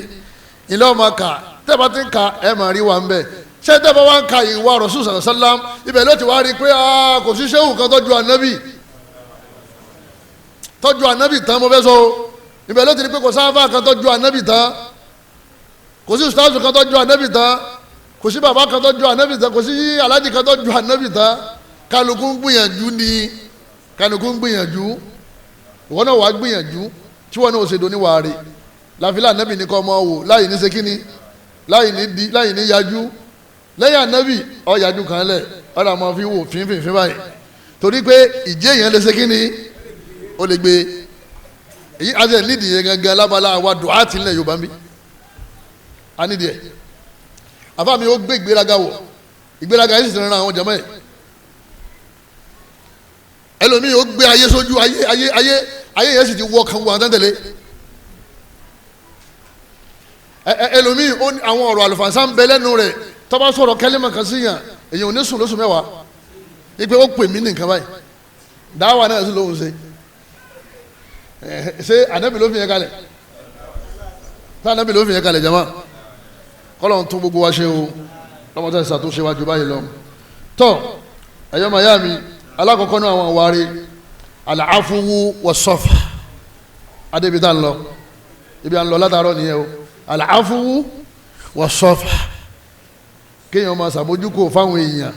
ilé ọmọ kà tẹ́bà ti ń ka ẹ̀ máa rí wa ń bẹ̀ ṣé tẹ́bà wá ń ka ìwà Rasul sallam ibẹ̀ ló ti wá rí i pé kò sí ṣéwù kan tọ́jú ànábì tán mo fẹ́ sọ ibẹ̀ ló ti rí i pé kò sáfà kan tọ́jú ànábì tán kò sí ustaz kan tọ́jú ànábì tán kò sí bàbá kan tọ́jú ànábì tán kò sí alájì kan tọ́jú ànábì tán kálukú ń gbìyànjú ni kálukú ń gbìyànjú ìwọ náà wàá gbìyànjú tí wọn náà ò ṣe do níwàá rè láfilà ànábì ní kọ́ ọmọ wò láyì ní sekínì láyì ní yájú lẹ́yìn ànábì ó yájú kan lẹ̀ ọ̀rọ̀ àmọ́ fi wò fínfínfín báyìí torí pé ìjẹ́ yẹn lè sekínì ó lè gbé èyí àti ẹ̀ nídìí yẹn gangan lábala wa dùn á ti ń lẹ̀ Yorùbá ń bí a nídìí ẹ̀ àfa mi ó gbé ìgbéraga wọ̀ ìgbéraga yìí sì ti rán àwọn jàmáà yìí ẹlòmíì ó gbé ayé sójú ayé yẹn sì ti wọ kan wọ àwọn tẹ́tẹ̀lé ẹlòmíì àwọn ọ̀rọ̀ àlùfànṣá ń bẹ lẹ́nu rẹ̀ tó bá sọ̀rọ̀ kẹ́lẹ́mà kan sí yàn èyàn ò ní sùn lóṣù mẹ́wàá ipe ó pè mí nìkan báyìí dáwà náà sì lóhùn ṣe ànábì ló fi yẹn kalẹ̀ tá ànábì ló fi yẹn kalẹ̀ jama kọ́lọ́n tún gbogbo wa ṣe o lọ́mọdé ìṣàtúnṣe wájú báyìí lọ. tọ́ ẹ̀yọ́ màyá mi alákọ̀ọ́kọ́ náà àwọn àwárí al-afwu was-safh adébítà ń lọ ibi à ń lọ látàárọ̀ nìyẹn o al-afwu was-safh kéèyàn máa ṣàmójúkò fáwọn èèyàn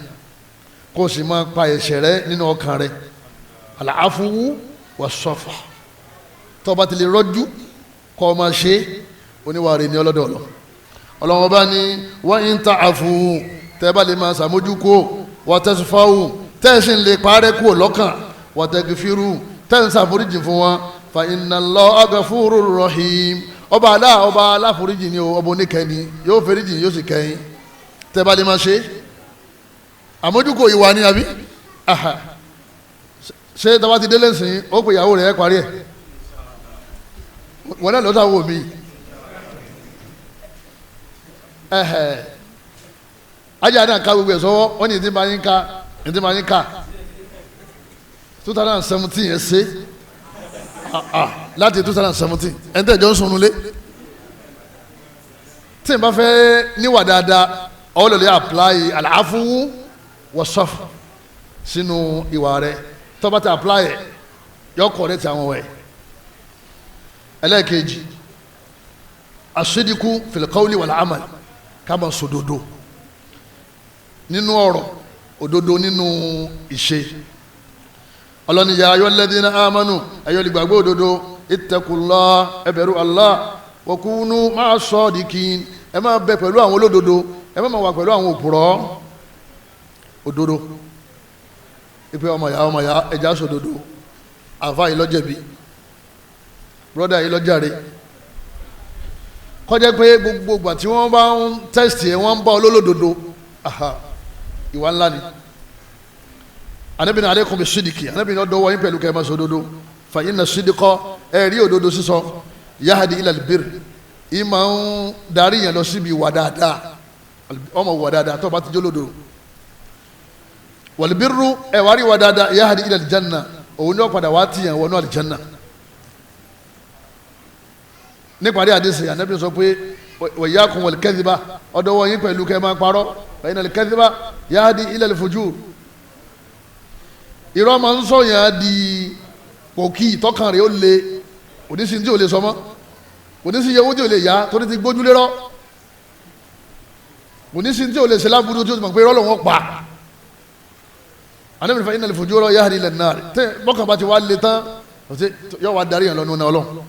kó sì máa pa ẹ̀ṣẹ̀ rẹ nínú ọkàn rẹ al-afwu was-safh tó bá ti lè rọ́jú kọ́ ọ máa ṣe oníwàrí ní ọlọ́dọ̀ ọ̀lọ́ ọlọ́wọ́n bá ní wa in ta'fu tẹ́ bá lè máa ṣàmójúkò wa tasfahu tẹ́ẹ̀sì ń lè parẹ́ kúrò lọ́kàn wa taghfiru tẹ́ẹ̀sì àforíjì fún wọn fa inna Allaha ghafurur rahim ọba aláforíjì ni ọba oníkẹ́ni yóò foríjì yóò sì kẹ́yìn tẹ́ bá lè máa ṣe àmójúkò ìwà ni àbí ṣé tọ́ba ti délé sìn ó pè ìyàwó rẹ̀ parí ẹ̀ wọn náà lọ́sà wò mí ajá náà ká gbogbo ẹ̀ sọ́wọ́ wọ́n ní ìdí máa ń ká 2017 yẹn ṣe láti 2017 ẹni tẹ́ ìjọ ń sunulé tí n bá fẹ́ níwà dáadáa ọ lè apply al-afwu was-safh sínú ìwà rẹ tó bá ti apply ẹ̀ yọ correct àwọn wẹ̀ ẹlẹ́ẹ̀kejì as-sidqu fil qawli wal-amal ká máa sòdodo nínú ọ̀rọ̀ òdodo nínú ìṣe ọlọ́ni ya ayyuhal ladhina amanu ẹ̀yọ́ olùgbàgbọ́ òdodo ittaqullah ẹ bẹ̀rù Allah wa kunu ma'as sadiqin ẹ máa bẹ pẹ̀lú àwọn olódodo ẹ máa wà pẹ̀lú àwọn òpùrọ́ òdodo ìpè ọmọ ya ẹja sòdodo àfa yìí lọ́jẹ̀bi brọ́dà yìí lọ́jàre kọjá pé gbogbo ìgbà tí wọ́n bá ń tẹ́sítì ẹ̀ wọ́n ń bá olólódodo ìwà ńlá ni anabini aleikum bi sidiki anabini ọdọ wọnyi pẹ̀lú kẹmẹ sódodo fa inna sidikọ rí òdodo sísọ yahadi ilal bir ìmọ̀ ń darí yẹn lọ síbi wà dáadáa ọmọ wà dáadáa tó bá ti jólódo wal birru wà rí wà dáadáa yahadi ilal janna òun yóò padà wá tiyàn wọnú aljanna níparí àdéhùn anabini sọ pé wa iyyakum wal kadhiba ọdọ wọnyi pẹ̀lú kẹmẹ parọ́ fa innal kadhiba yahadi ilal fujur irọ́ máa ń sọ̀yàn di pòkì tọkàn rẹ̀ ó le oníṣìí tí ò lè sọmọ́ oníṣìí owó tí ò lè yá torí ti gbójúlé rọ́ oníṣìí tí ò lè ṣe láburú tí ó ti mọ̀ pé irọ́ lòun pa Ànábì fa innal fujura yahdi ilan nar tẹ́ bọ́kàn bá ti wá le tán yóò wá darí yàn lọ́nu náà ọlọ́run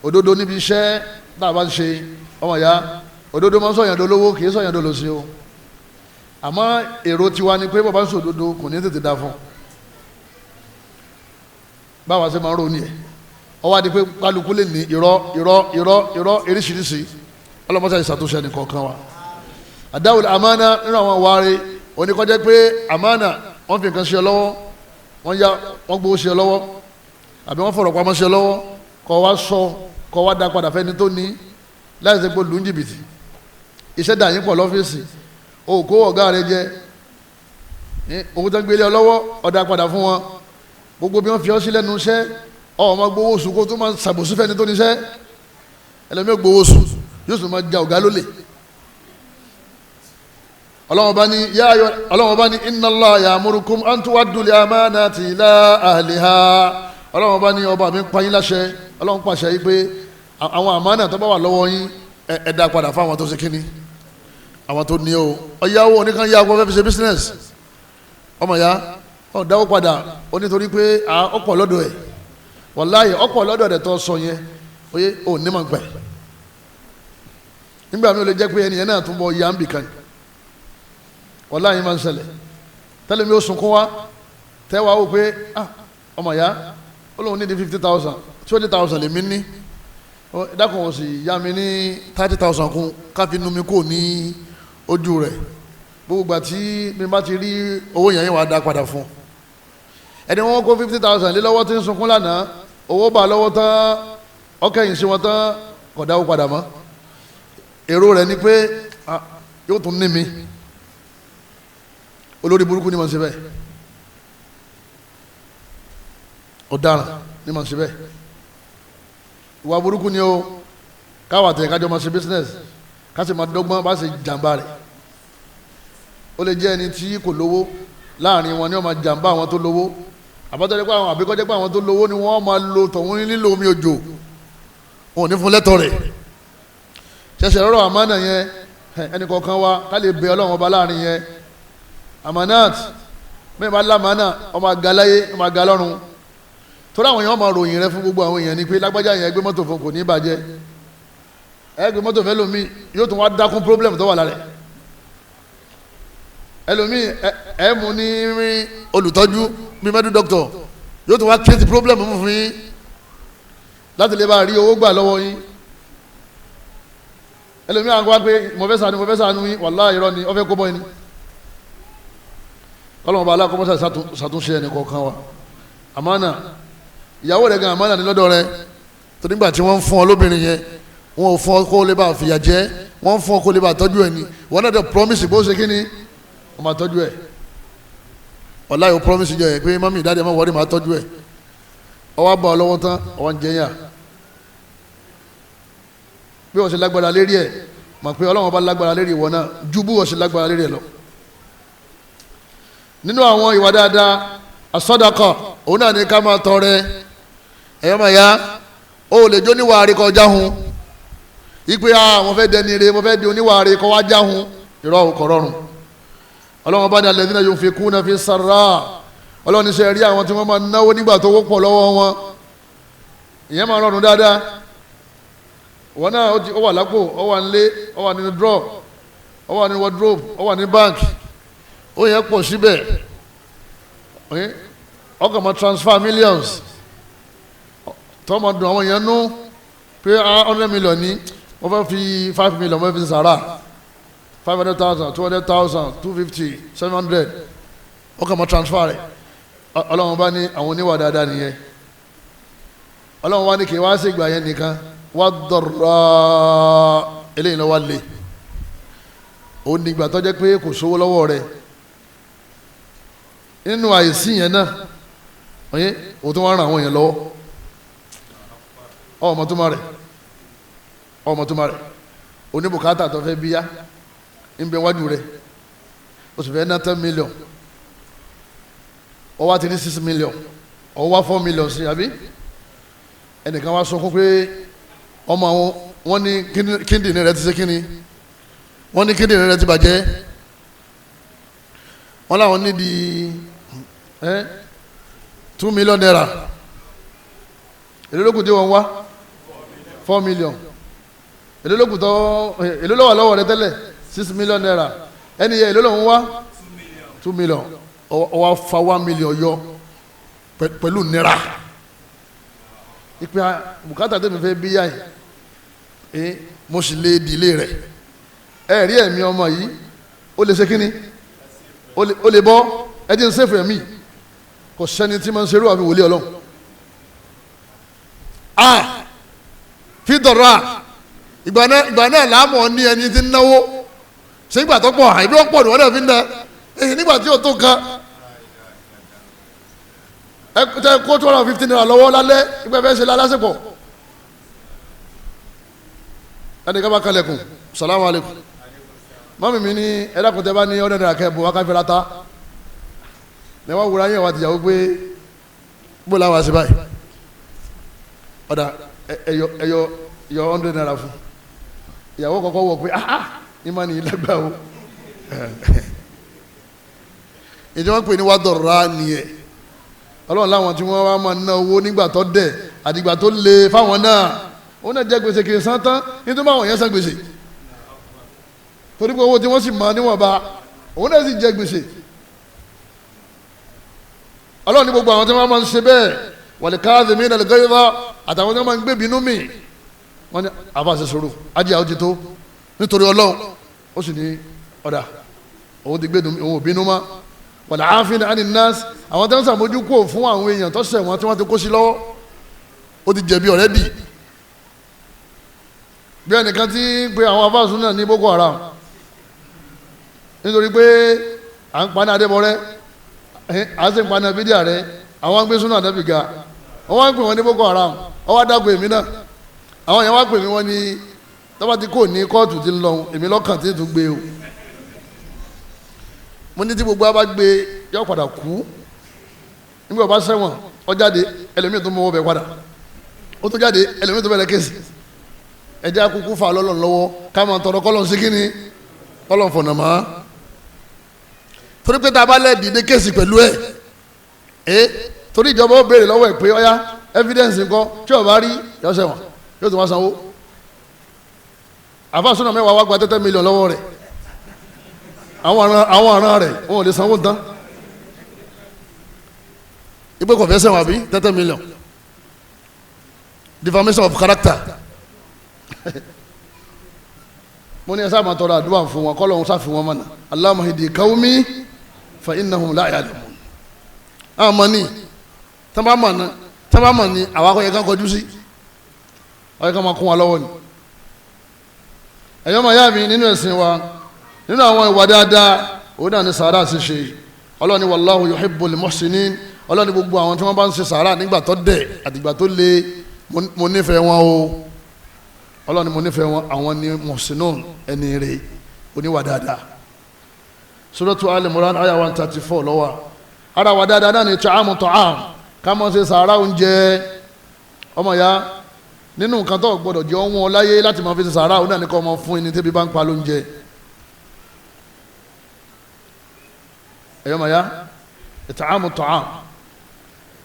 òdodo níbi iṣẹ́ tá a bá ń ṣe ọmọ ya òdodo máa ń sọ̀yàn dolówó kì í sọ̀yàn dolòṣì o àmọ́ èrò tiwa ni pé bàbá ń sòdodo kò ní tètè da fún báwa ṣe máa ń ronú ẹ̀ ọwọ́ adi pé kálukú lè ní irọ́ eríṣiríṣi ọlọ́mọṣẹ́ ìṣàtúnṣe ẹnì kọ̀ọ̀kan wa àdáwòlè àmánà nínú àwọn wáre oníkọ́jẹ́ pé àmánà wọ́n fi nǹkan ṣe ọ lọ́wọ́ wọ́n gbowó ṣe ọ lọ́wọ́ àbí wọ́n fọ̀rọ̀ pamọ́ ṣe ọ lọ́wọ́ kọ́ wá dá padà fẹ́ni tó ní láì ṣe pé lù ń jìbìtì iṣẹ́ dà yín pọ̀ lọ́fíìsì òkú ọ̀gá rẹ jẹ owó tó ń gbélé ọ lọ́wọ́ ọ̀dà padà fún wọn gbogbo bí wọ́n fi ọ́ sí lẹ́nu iṣẹ́ ọmọ gbowó oṣù kó tó máa ṣàbòsí fẹ́ni tó níṣẹ́ ẹlẹ́mìí gbowó oṣù yóò sì máa ja ọ̀gá lólè ọlọ́wọ́n bá ní inna Allah ya'murukum an tu'addu al-amanati ila ahliha ọlọ́wọ́n bá ní ọba mi pa yín láṣẹ ọlọ́wọ́n pàṣẹ yìí pé àwọn àmánà tó bá wà lọ́wọ́ yín ẹ dá padà fáwọn tó ṣe kíní àwọn tó ní o ọ̀yáwó oníkan yá ọgbọ́n fẹ́ fi ṣe business ọmọ ya ọ̀ dáwó padà ó nítorí pé ọ̀pọ̀ lọ́dọ̀ ẹ̀ wàláyé ọ̀pọ̀ lọ́dọ̀ ẹ̀ tó sọ yẹn oyè ò ní mọ̀ gbẹ̀ nígbà mi ò lè jẹ́ pé ẹnìyẹn náà tún bọ̀ yá ń bì kan wàláyé máa ń ṣẹlẹ̀ tẹ́lẹ̀ mi ó sunkún wá tẹ́wàá wò pé ọmọ ya ó lóun ní di 50,000 20,000 lèmi ní dákun ó sì yá mi ní 30,000 kún káfí nu mi kò ní ojú rẹ̀ gbogbo ìgbà tí mi bá ti rí owó yẹn wà dá padà fún ẹni wọn kó 50,000 lé lọ́wọ́ tí ń sunkún lánàá owó bá lọ́wọ́ tán ọkẹ́yìn sí wọn tán kò dáwó padà mọ́ èrò rẹ̀ ni pé yóò tún ní mi olórí burúkú ni mo ń ṣe bẹ́ẹ̀ ọ̀daràn ni mo ń ṣe bẹ́ẹ̀ ìwà burúkú ni o káwà tẹ̀ kájọ máa ṣe business ká sì máa dọ́gbọ́n bá ṣe jàǹbá rẹ̀. Ó lè jẹ́ ẹni tí kò lówó láàrin wọn ni wọ́n máa jàǹbá àwọn tó lówó, àbátọ́jẹ́ pé àwọn àbíkọ́jẹ́ pé àwọn tó lówó ni wọ́n máa lo tọ̀hún nílò omi òjò, wọn ò ní fún lẹ́tọ̀ rẹ̀. ṣẹ̀ṣẹ̀ rọrọ̀ àmánà yẹn ẹnì kọ̀ọ̀kan wa ká lè bẹ Ọlọ́run ọba láàrin yẹn. Amanat bẹ́ẹ̀ bá lámánà ọmọ àga láyé ọmọ àga lọ́run, torí àwọn èèyàn máa ròyìn rẹ fún gbogbo àwọn èèyàn ni pé lágbájá yẹn gbé mọ́tò fún kò ní bàjẹ́, gbé mọ́tò fẹ́ lómi yóò tún wá dákún problem tó wà lára ẹ̀. Ẹlòmíì mú ní olùtọ́jú bíi mẹ́dù dọ́kítọ̀ yóò tún wá create problem fún yín láti lè bá rí owó gbà lọ́wọ́ yín. Ẹlòmíì àwọn wá pé mo fẹ́ ṣàánú yín, wàláhì irọ́ ni ó fẹ́ kó bọ́ yín. Ọlọ́run bá aláàkọ́mọ́sá ṣàtúnṣe ẹnì kọ̀ọ̀kan wa. Àmánà ìyàwó rẹ̀ gan àmánà ní lọ́dọ̀ rẹ̀, tó nígbà tí wọ́n ń fún ọ lóbìnrin yẹn wọn ò fún ọ kó lè bá fìyà jẹ, wọ́n ń fún ọ kó lè bá tọ́jú ẹ̀ ni, wọ́n náà dẹ̀ promise bó ṣe kí ni wọ́n máa tọ́jú ẹ̀. Wàláhì ó promise jọ ẹ̀ pé mọ́mí ìdáde máa wọ́ọ́rì máa tọ́jú ẹ̀, ọwọ́ bá ọ lọ́wọ́ tán ọwọ́ ń jẹyà. Bí wọ́n ṣe lágbára lérí ẹ̀ mọ̀ pé Ọlọ́run bá lágbára lérí ìwọ náà ju bí wọ́n ṣe lágbára lérí ẹ̀ lọ. Nínú àwọn ìwà dáadáa asọ́dakọ̀ òun náà ní ká máa tọrẹ. Ẹ̀yọ́ máa ya ó lè jó níwà rí kọjá hun ipe mo fẹ́ dẹni re mo fẹ́ di oníwà rí kọ́ wá já hun, irọ́ kò rọrùn. Ọlọ́run bá ní alladhina yunfikuna fi sarra, Ọlọ́run ní sẹ́ rí àwọn tí wọ́n máa náwó nígbà tó wọ́pọ̀ lọ́wọ́ wọn, ìyẹn máa rọrùn dáadáa. Wọn náà ó wà lápò, ó wà nílé, ó wà nínú draw, ó wà nínú wardrobe, ó wà ní bank, ó yẹ pọ̀ síbẹ̀, ọkàn máa transfer millions tó máa dùn àwọn èèyàn nú pé 100 million ní wọ́n fẹ́ fi 5 million wọ́n fi sàrà 500,000 200,000 250 700 ọkàn máa transfer rẹ̀. Ọlọ́run bá ní àwọn oníwà dáadáa nìyẹn. Ọlọ́run wá ní kí wá sí ìgbà yẹn nìkan wá dọ̀rọ̀ eléyìí lọ́wọ́ lè ó ní ìgbà tó jẹ́ pé kò sówó lọ́wọ́ rẹ̀. Nínú àìsí yẹn náà o tún wá ràn àwọn èèyàn lọ́wọ́. ọmọ tó má rẹ̀ oníbùkátà tó fẹ́ bíyá ń bẹ wájú rẹ̀ o sì fẹ́ ná 10 million ó wá ti ní 6 million ó wá 4 million sí àbí ẹnìkan wá sọ fún pé ọmọ wọn ní kíndìnrín rẹ̀ ti ṣe kíni wọ́n ní kíndìnrín rẹ̀ ti bàjẹ́ wọ́n láwọn nídìí 2 million naira èló lókùn tí wọ́n wá 4 million èló lókùn tó èló lọ́wọ́ lọ́wọ́ rẹ tẹ́lẹ̀ 6 million naira ẹni yẹ èló lọ́wọ́ wá 2 million ọwọ́ fa 1 million yọ pẹ̀lú náírà ìpè bùkátà tẹ́mi fẹ́ bí yá yìí mo sì lè dìlé rẹ̀ ẹ rí ẹ̀mí ọmọ yìí ó lè ṣe kíni ó lè bọ́ ẹ jẹ́ ń sèfù ẹ̀mí kò sẹ́ni tí máa ń ṣerú àfi wòlé Ọlọ́run fi dọ̀rọ̀ ìgbà náà láàmú ní ẹni tí ń náwó ṣé ìgbà tó pọ̀ àìbí wọ́n pọ̀ ní wọ́n náà fi ń dá èyí nígbà tí ó tó kan ẹ kó 250 naira lọ́wọ́ lálẹ́ ìgbà fẹ́ ṣe lálásìpọ̀ ẹnì kan bá kalẹ̀kùn salamu alaikum mọ́mí mi ní ẹ̀dàkùntẹ́ bá ní ọ̀dẹ̀ náírà kẹ́ẹ̀bù wákàfẹ́ látá ní wọ́n wúra yẹn wà tìyàwó pé gbó láwá sí báyìí ọ̀dà ẹ̀yọ 100 naira fún ìyàwó kọ́kọ́ wọ̀ pé ìmọ̀ ní ìlẹ́gbà o ìjọ wọn pè ní wàdọ̀rọ̀ nìyẹn Ọlọ́run láwọn tí wọ́n wá máa ná owó nígbà tó dẹ̀ àdìgbà tó le fáwọn náà ó náà jẹ́ gbèsè kì í san tán nítorí báwọn yẹn san gbèsè torí pé owó tí wọ́n sì mọ níwọ̀nba òun náà sì jẹ gbèsè. Ọlọ́run ní gbogbo àwọn tí wọ́n máa ń ṣe bẹ́ẹ̀ wal-kāẓimīna al-ghayẓa àtàwọn tí wọ́n máa ń gbé bínú mì wọ́n ní àbáṣe sọ̀rọ̀ ajé àwọn ti tó nítorí Ọlọ́run ó sì ní ọ̀dà òun ti gbé òun ò bínú mọ́ wal-'āfīna 'ani n-nās àwọn tí wọ́n sàmójú kò fún àwọn èèyàn tó ṣẹ̀ wọ́n tí wọ́n ti kó sí lọ́wọ́ ó ti jẹ̀bi ọ̀rẹ́dì bí ẹnìkan tí ń pe àwọn afáàsùn náà ní Boko Haram nítorí pé à ń paná adébọrẹ́ à ń sì ń paná bídíà rẹ àwọn gbé súnà ànábì ga wọ́n wá ń pè wọ́n ní Boko Haram wọ́n wá dágbé èmi náà àwọn yẹn wá pè mí wọ́n ní tọ́ba ti kò ní kóòtù ti ń lọ èmi lọ́kàn tí tún gbé o mo ní tí gbogbo wa bá gbé yọ padà kú nígbà bá ṣẹ̀wọ̀n ó jáde ẹlòmíì tó mú owó bẹ̀ padà ó tó jáde ẹlòmíì tó bẹ̀rẹ̀ kéèsì ẹjẹ́ akúkú fà lọ́lọ́ lọ́wọ́ ká máa tọrọ kọ́lọ́n sí kíni kọ́lọ́n fọ̀nà mọ́ torí pé tá a bá lẹ́ dìde kéèsì pẹ̀lú torí ìjọba ó béèrè lọ́wọ́ ẹ̀ pé ọ̀yá evidence nǹkan tí ó bá rí yọ ṣẹ̀wọ̀n yóò tún wá sanwó àfàsúnà mẹ́wàá wá gba 30 million lọ́wọ́ rẹ̀ àwọn àrán rẹ̀ wọn ò lè sanwó tán ipò kò fẹ́ ṣẹ̀wọ̀n àbí 30 million defamation of character mo ní ẹ sábà tọrọ àdúrà fún wọn kọ́lọ́hún sáfì wọn mọ̀nà Allahumma hidi qaumi fa innahum la ya'lamun àwọn ọmọ ní tábà mọ̀ ní àwọn akọ̀yẹ kan kọjú sí ọ̀yẹ́ kan máa kún wa lọ́wọ́ ni ẹ̀yọ́ máa yá mi nínú ẹ̀sìn wa nínú àwọn ìwà dáadáa òun náà ní sàárà ṣíṣe ọlọ́ni wallahu yuhibbul muhsinin ọlọ́ni gbogbo àwọn tí wọ́n bá ń ṣe sàárà nígbà tó dẹ̀ àtìgbà tó le mo nífẹ̀ẹ́ wọn o ọlọ́ni mo nífẹ̀ẹ́ wọn àwọn ni muhsinun ẹni rẹ̀ oníwà dáadáa suratu al-Imran aya 134 lọ́wọ́ ara wà dáadáa náà ni ta'amu ta'am ká máa ṣe sàárà oúnjẹ ọmọ ya nínú nǹkan tó gbọdọ̀ jẹ́ wọn láyé láti máa fi ṣe sàárà òun náà ní kọ́ ọmọ fún ẹni tẹ́bi bá ń pa lóúnjẹ ẹ̀yọ́ màá ya ta'amu ta'am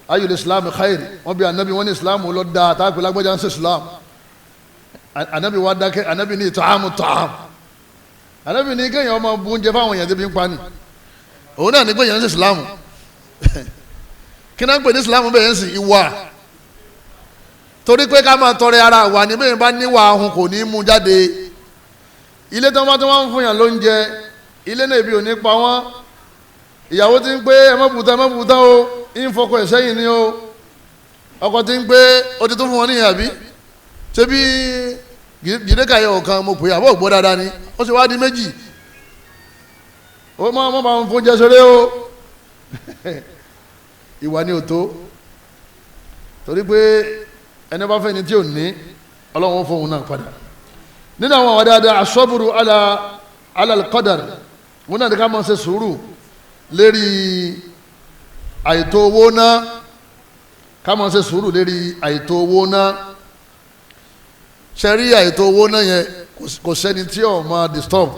ayul islam khair wọ́n bí anabi wọ́n ní islam lọ dáa táàpì lágbájá ń ṣe islam anabi wá dákẹ́ anabi ní ta'amu ta'am anabi ní kéèyàn ọmọ bu oúnjẹ fáwọn èèyàn tẹ́bi ń pa ni òun náà ní pé èèyàn ń ṣe islam kí náà ń pè ní islam bẹ́ẹ̀ ń sìn ìwà torí pé ká máa tọrẹ ara wà ní bẹ́ẹ̀ bá níwà ahun kò ní mú jáde ilé tí wọ́n ń fún yàn lóúnjẹ ilé náà ibi ò ní pa wọ́n ìyàwó ti ń pé ẹ má bùtá o ń fọkọ ẹ̀ sẹ́yìn ni o ọkọ ti ń pé ó ti tún fún wọn níyàn àbí ṣé bí jìdékàyẹ ọ̀kan mo pè àbọ̀ ògbó dáadáa ni ó sì wá di méjì ó má bá wọn fún oúnjẹ ṣeré o ìwà ni ò tó torí pé ẹni bá fẹ́ ni tí ò ní ọlọ́run fóun náà padà nínú àwọn àwọn dáadáa asọ́bùrù alàlùkọ́dàr wọn náà ní ká máa ṣe sùúrù lérí àìtó owó náà ká máa ṣe sùúrù lérí àìtó owó náà ṣẹ́rí àìtó owó náà yẹn kò sẹ́ni tí ò máa disturb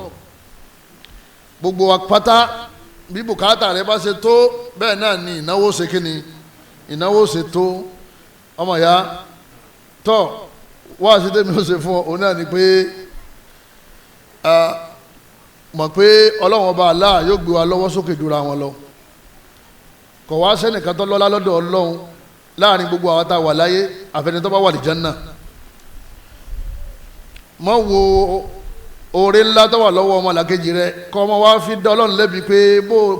gbogbo apáta bí bùkátà rẹ bá ṣe tó bẹ́ẹ̀ náà ni ìnáwó ṣe kíni ìnáwó ṣe tó ọmọ ya tọ́ wá sí tèmi ó ṣe fún ọ òun náà ni pé mọ̀ pé ọlọ́run ọba Allah yóò gbé wa lọ́wọ́ sókè dúra wọn lọ kò wá sẹ́nìkan tó lọ́lá lọ́dọ̀ ọlọ́run láàrin gbogbo àwọn tá a wà láyé àfẹni tó bá wà ní Jánnà mọ̀ wo oore ńlá tó wà lọ́wọ́ ọmọ làkejì rẹ kọ́ ọmọ wa fi dá ọlọ́run lẹ́bi pé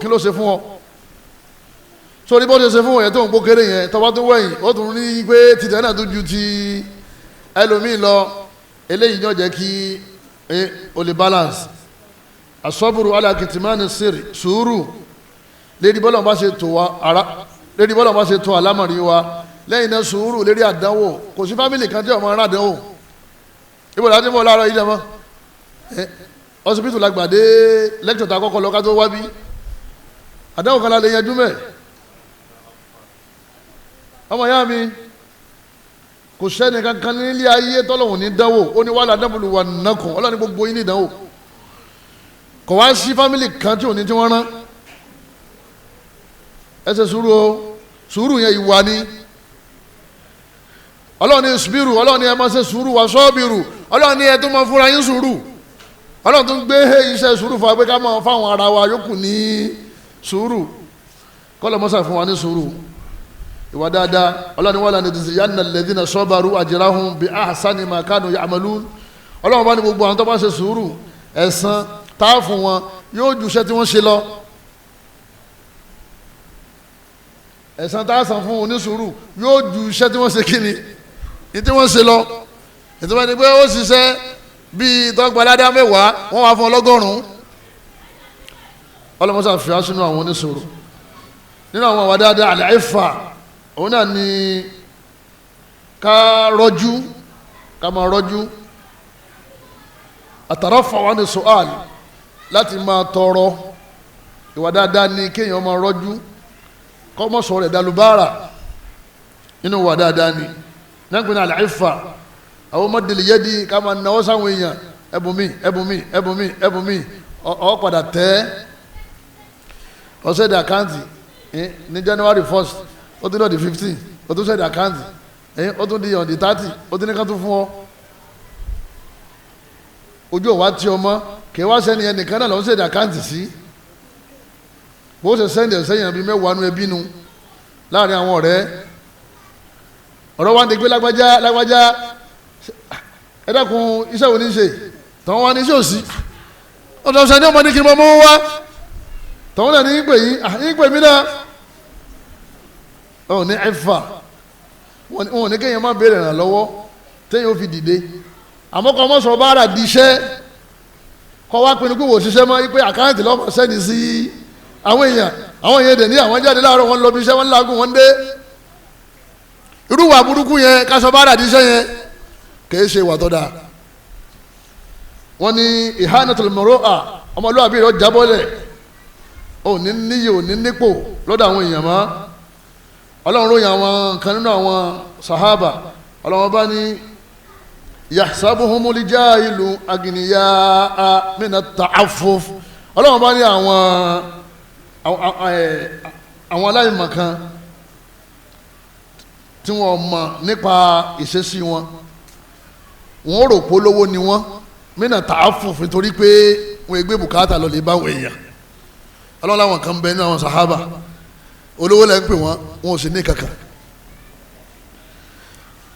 kí ló ṣe fún ọ sórí bó ṣe ṣe fún òyìn tó ń kó kéré yẹn tọba tó wẹ̀yìn ó tún ní pé tìtẹ̀ náà tó ju ti ẹlòmíì lọ eléyìí yóò jẹ́ kí o lè balance asọ́bùrù alákìtìmánì sírì sùúrù lédi bọ́lá bá ṣe tó wa ara lédi bọ́lá bá ṣe tó alámọ̀rí wa lẹ́yìn náà sùúrù lédi àdánwò kò sí fámìlì kan tí ọmọ ara àdánwò ibo láti mọ̀ láàárọ̀ yìí jẹ́mọ́ ọsibítù lágbàdé lẹ́kítọ̀ tá a kọ́kọ́ lọ ká tó wá bí àdánwò kan la lè yanjú mẹ́ẹ̀ ọmọ ya mi kò sẹ́ni kankan nílé ayé tọ́lọ́hùn ní dánwò ó ní wàhálà dábòlù wà nàkùn ọlọ́ni gbogbo yín ní ìdánwò kò wá sí fámìlì kan tí ò ní tí wọ́n rán ẹ ṣe sùúrù o sùúrù yẹn ìwà ni ọlọ́ni ìsbírù ọlọ́ni ẹ máa ṣe sùúrù wà sọ́ọ̀bìrù ọlọ́ni ẹ tó máa fúnra yín sùúrù ọlọ́ni tó ń gbé iṣẹ́ sùúrù fún wa pé ká máa fáwọn ara wa yókù ní sùúrù kọ́lọ̀ mọ́sà fún wa ní sùúrù ìwà dáadáa ọlọ́ni wọ́n lànà ìdìsí yánà lẹ́dínà sọ́bàrú àjẹráhùn bí ahsani ma kanu ya'malun ọlọ́run bá ní gbogbo àwọn tó bá ṣe sùúrù ẹ̀san tá a fún wọn yóò ju iṣẹ́ tí wọ́n ṣe lọ ẹ̀san tá a san fún onísùúrù yóò ju iṣẹ́ tí wọ́n ṣe kíni ní tí wọ́n ṣe lọ ìtumọ̀ ni pé ó ṣiṣẹ́ bíi tọ́gbàládá mẹ́wàá wọ́n wá fún ọlọ́gọ́rùn-ún ọlọ́mọṣà fi á sínú àwọn onísùúrù nínú àwọn àwa dáadáa àlàáfà òun náà ni ká rọ́jú ká máa rọ́jú àtàràfà wà ní sọ́àlì láti máa tọrọ ìwà dáadáa ní kéèyàn máa rọ́jú kọ́mọ́ sọ rẹ̀ dalubára nínú ìwà dáadáa ní nágbìnà àlàífà àwọn mọ́dìlì yẹ́dí ká máa náwó sáwọn èèyàn ẹbùnmí ọ padà tẹ́ ọ̀sẹ̀dẹ̀ àkáǹtì ní January 1st ó tún lọ di 15 ó tún sẹ̀dẹ̀ àkáǹtì ó tún di on the 30 ó tún ní ká tún fún ọ ojú ọ̀wá tí ọmọ kì í wá sẹ́ni ẹnìkan náà lọ́wọ́ sẹ̀dẹ̀ àkáǹtì sí bó ṣe sẹ́ndẹ̀ sẹ́yìn bíi mẹ́wàá nu ẹbí nu láàrin àwọn ọ̀rọ̀ wa ń dégbé lágbájá ẹ dákun iṣẹ́ wo ní ṣe tọ́wọ́n wá ní iṣẹ́ òsì ọ̀dọ̀ ọ̀sẹ̀ ní ọmọdé kí n mọ́ mọ́ wá tọ́wọ́n náà ní í pè yín ní í pè mí náà ọ̀ ní ẹ̀fà wọn ò ní kéèyàn má béèrè ràn lọ́wọ́ téèyàn ó fi dìde àmọ́ kọ́ ọmọ sọ bára di iṣẹ́ kọ́ wá pinnu pé wò ṣiṣẹ́ mọ́ pé àkáǹtì lọ́mọ sẹ́ni sí àwọn èèyàn dẹ̀ ní àwọn jáde láàárọ̀ wọn lọ bí iṣẹ́ wọn lágùn wọn dé irúwà burúkú yẹn kásọ bára di iṣẹ́ yẹn kìí ṣe ìwà tó dáa wọ́n ní ihanatul mar'a ọmọlúwàbí rẹ̀ jábọ́lẹ̀ ò ní níyì ò ní nípò lọ́dọ̀ àwọn èèyàn mọ́ ọlọ́run ròyìn àwọn kan nínú àwọn sahaba ọlọ́run bá ní yahsabuhumul jahilu agniyaa mina ta'affuf ọlọ́run bá ní àwọn aláìmọ̀kan tí wọ́n mọ̀ nípa ìṣesí wọn wọ́n rò polówó ni wọ́n mina ta'affuf nítorí pé wọ́n gbé bùkátà lọ lè bá wọn èèyàn ọlọ́run láwọn kan bẹ nínú àwọn sahaba olówó lẹ́ ń pè wọ́n wọn ò sì ní kankan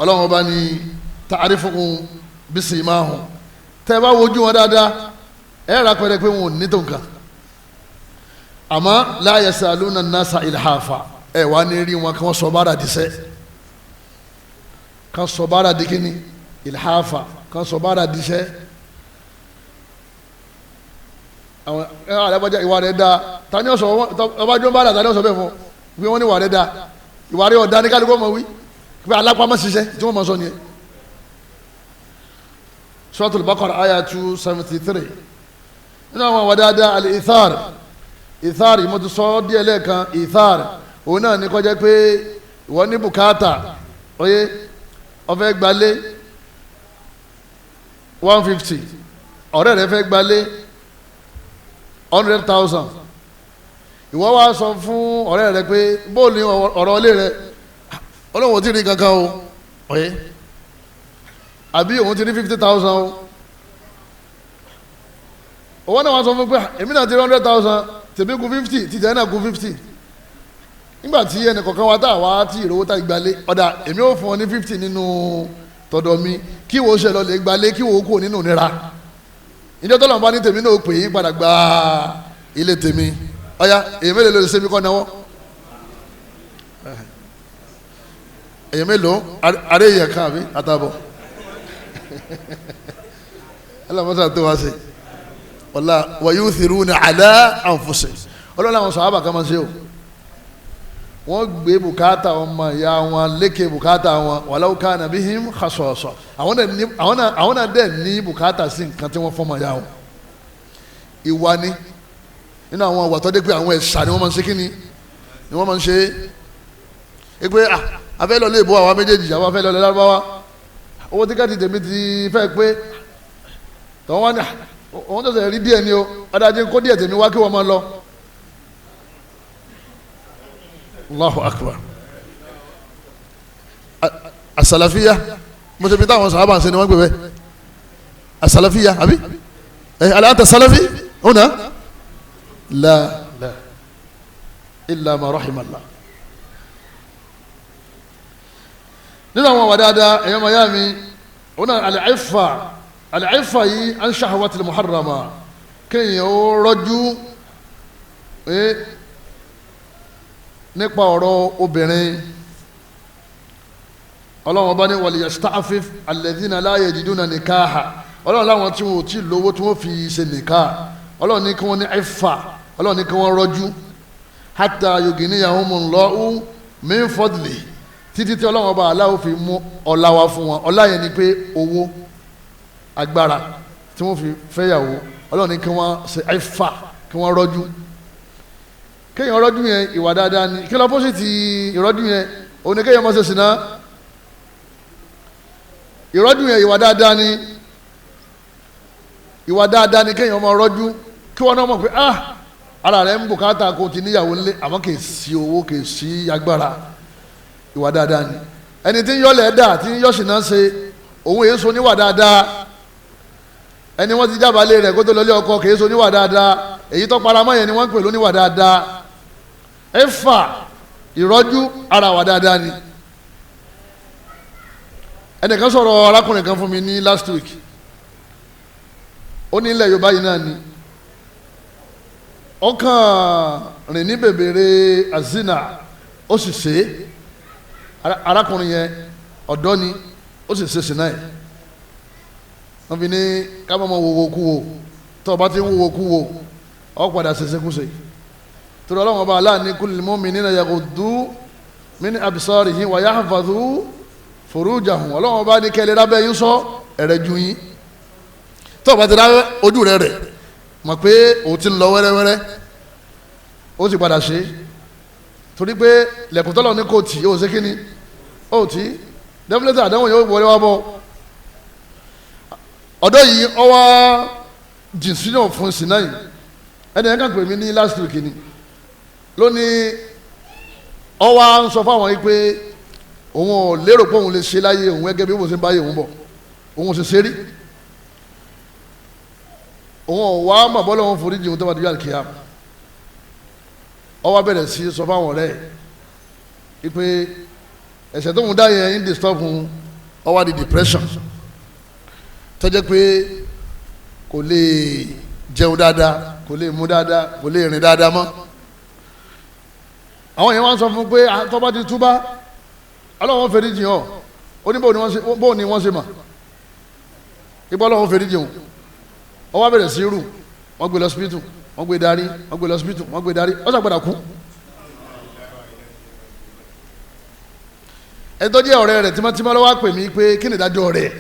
ọlọ́run ọba ní ta'arifuhum bisimahum tẹ́ ẹ bá wojú wọn dáadáa ẹ rà pẹ́rẹ́ pé wọn ò ní tó nǹkan àmọ́ la yasaluna nasa ilhafa ẹ wà ní rí wọn kí wọ́n sọ bára díṣẹ́ kan sọ bára di kíni ilhafa kan sọ bára díṣẹ́ àwọn alábàjá ìwà rẹ̀ dáa tani ọ̀sọ̀ ọbàjọ́ bára tani ọ̀sọ̀ bẹ́ẹ̀ fún bí wọ́n ní ìwà rẹ̀ dáa ìwà rẹ̀ ọ̀dá ní kálukọ́ mọ̀ wí pé alápámọ́ ṣiṣẹ́ tí wọ́n mọ̀ sọ nìyẹn. Suratul Baqara aya 273 nínú àwọn àwà dáadáa al-ithar ithar mo ti sọ díẹ̀ lẹ́ẹ̀kan ithar òun náà ní kọjá pé ìwọ ní bùkátà oyè ọfẹ́ gbalé 150 ọ̀rẹ́ rẹ̀ fẹ́ gbalé 100,000 ìwọ wá sọ fún ọ̀rẹ́ rẹ̀ pé bóòlù ọ̀rọ̀ ilé rẹ̀ ọlọ́wọ́ tí ní kankan o oyè àbí òun ti ní 50,000 o owó náà wá sọ fún pé èmi náà ti rí 100,000 tèmi kù 50 tìjẹ́ náà kù 50 nígbà tí ẹnì kọ̀ọ̀kan wa tá àwa tí ìrówó tá ìgbàlé ọ̀dà èmi ò fún ọ ní 50 nínú tọ̀dọ̀ mi kí wo ṣe lọ lè gbalé kí wo kú nínú nira ìjọ tó lọ́nà bá ní tèmi náà pè é padà gba ilé tèmi ọ̀ya èyí mélòó ló lè ṣe mí kọ́ náwó èyí mélòó àrẹ èyàn kan àbí àtàbọ̀ ẹlẹ́mọ̀tà tó wá sí wàlá wa yuthiruna ala anfusihim ọlọ́run àwọn sàhábà kan máa ṣe o wọ́n gbé bùkátà ọmọ ìyá wọn lékè bùkátà wọn walau kana bihim khasasa àwọn náà dẹ̀ ní bùkátà sí nǹkan tí wọ́n fọmọ ìyá wọn ìwà ni nínú àwọn ìwà tó dé pé àwọn ẹ̀ṣà ni wọ́n máa ń ṣe kí ni wọ́n máa ń ṣe é pé afẹ́ lọ lè bọ́ àwọn méjèèjì àwọn afẹ́ lọ lè lárúbáwá owó tíkẹ́ẹ̀tì tèmi ti fẹ́ pé tọ́wọ́n wá ní òun tó sẹ̀ rí díẹ̀ ni o adájẹ́ kó díẹ̀ tèmi wá kí wọ́n máa lọ. Allahu akbar asalafiya mo ṣe fi táwọn sàhábà ń ṣe ni wọ́n gbé bẹ́ẹ̀ asalafiya àbí aláǹtà salafi ọ̀nà la illa ma rahimallah. nínú àwọn wà dáadáa ẹ̀yọ́ maya mi ọ̀nà al-iffa yìí an shahawatil muharrama kéèyàn ó rọ́jú nípa ọ̀rọ̀ obìnrin ọlọ́run ọba ní wal yasta'fif alladhina la yajiduna nikaha ọlọ́run láwọn tí wọn ò tí ì lówó tí wọ́n fi ṣe nìka ọlọ́run ní kí wọ́n ní iffa ọlọ́run ní kí wọ́n rọ́jú hatta yughniyahumullahu min fadli títí tí ọlọ́run ọba aláwọ̀ fi mú ọlá wá fún wọn ọlá yẹn ni pé owó agbára tí wọ́n fi fẹ́yàwó Ọlọ́run ní kí wọ́n ṣe àìfà kí wọ́n rọ́jú kéèyàn rọ́jú yẹn ìwà dáadáa ni kí lọ́pọ́sìtì ìrọ́jú yẹn òun ni kéèyàn máa ṣe sìná ìrọ́jú yẹn ìwà dáadáa ni kéèyàn máa rọ́jú kí wọ́n náà mọ̀ pé ara rẹ̀ ń bùkátà kó ti níyàwó ńlé àmọ́ kì í sí owó kì í sí agbára ìwà dáadáa ni ẹni tí ń yọ́lẹ̀ ẹ̀dá tí ń yọ́sìn náà ṣe òun èso níwà dáadáa ẹni wọ́n ti jábàálẹ̀ rẹ̀ kó tó lọlé ọkọ kì í so níwà dáadáa èyí tó paramọ́ yẹn ni wọ́n ń pè lóníwà dáadáa ẹ̀fà ìrọ́jú ara wà dáadáa ni ẹnìkan sọ̀rọ̀ arákùnrin kan fún mi ní last week ó ní ilẹ̀ Yorùbá yìí náà ni ọkàn rìn ní bèbèrè azina ó sì ṣe arákùnrin yẹn ọ̀dọ́ ni ó sì ṣe sinai wọ́n fi ní ká má wo kú wo tó o bá ti ń wo kú wo ọ padà ṣẹṣẹkúṣe torí Ọlọ́run ọba aláàní kullil mu'minina yaghuddu min absarihim wa yahfadhu furujahum Ọlọ́run ọba ní kẹlẹ́ rábẹ́ yín sọ ẹ̀rẹ́ ju yín tó o bá ti rá ojú rẹ̀ mọ̀ pé o ti ń lọ wẹ́rẹ́wẹ́rẹ́ ó sì padà ṣe torí pé lẹ́kùn tọ́lọ̀ ní kò tí ó ṣe kíni ó tí dẹ́fúlẹ́tà àdánwò yóò wọlé wá bọ́ ọ̀dọ́ yìí ọwọ́ jìnsínà fún sinna yìí ẹni ẹ̀ kàn pè mí ní last week ni lónìí ọwọ́ ń sọ fáwọn yìí pé òun ò lérò pé òun lè ṣe láyé òun gẹ́gẹ́ bí òun ṣe ń báyé òun bọ̀ òun ṣe ṣe rí òun ò wá mọ̀ bọ́lá òun foríjì òun tó bá dé yàrá kíá ọwọ́ bẹ̀rẹ̀ sí sọ fáwọn ọ̀rẹ́ ẹ̀ pé ẹ̀ṣẹ̀ tó ń dá yẹn ń disturb òun ọwọ́ di depression tó jẹ́ pé kò lè jẹun dáadáa kò lè mú dáadáa kò lè rìn dáadáa mọ́ àwọn yẹn wá ń sọ fún pé tó bá ti túbá Ọlọ́run foríjì hàn ó ní bóun ni wọ́n ṣe mà ipò Ọlọ́run foríjì hàn ọwọ́ bẹ̀rẹ̀ sí rù wọ́n gbé lọ hospital wọ́n gbé darí wọ́n gbé lọ hospital wọ́n gbé darí ó sàgbàdà kú ẹni tó jẹ́ ọ̀rẹ́ rẹ̀ tímọ́tímọ́ ló wá pè mí pé kí ni ìdájọ́ rẹ̀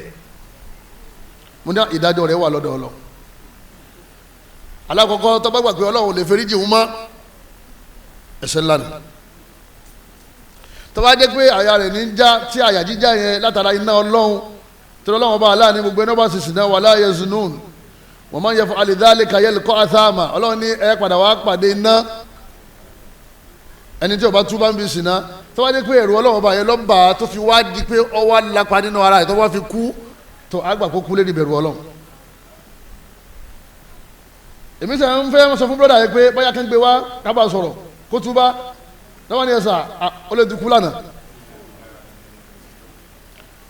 mo ní ìdájọ́ rẹ̀ wà lọ́dọ̀ Ọlọ́run alákọ̀ọ́kọ́ tó bá gbà pé Ọlọ́run lè foríjì òun mọ́ ẹ̀ṣẹ̀ ńlá ni tó bá jẹ́ pé àyà rẹ̀ ní já tí àyà jíjá yẹn látara iná Ọlọ́run tí Ọlọ́run bá aláàánú gbogbo ẹni bá sì sìn náà wala yazunun wa man yaf'al dhalika yalqa athama Ọlọ́run ní ẹ padà wá pàdé iná ẹni tí ó bá túbá ń bí sìn náà tó bá jẹ́ pé ẹ̀rù Ọlọ́run bá yẹn lọ́ba tó fi wá di pé ọwọ́ lápá nínú ara rẹ̀ tó wá fi kú tó àgbà kó kú lédi bẹ̀rù Ọlọ́run èmi sẹ́ ń fẹ́ sọ fún brọ́dà yẹn pé báyà kí n gbé wá kábà sọ̀rọ̀ kó túbá lọ́wọ́ ni ẹ̀sà ó lè ti kú lánàá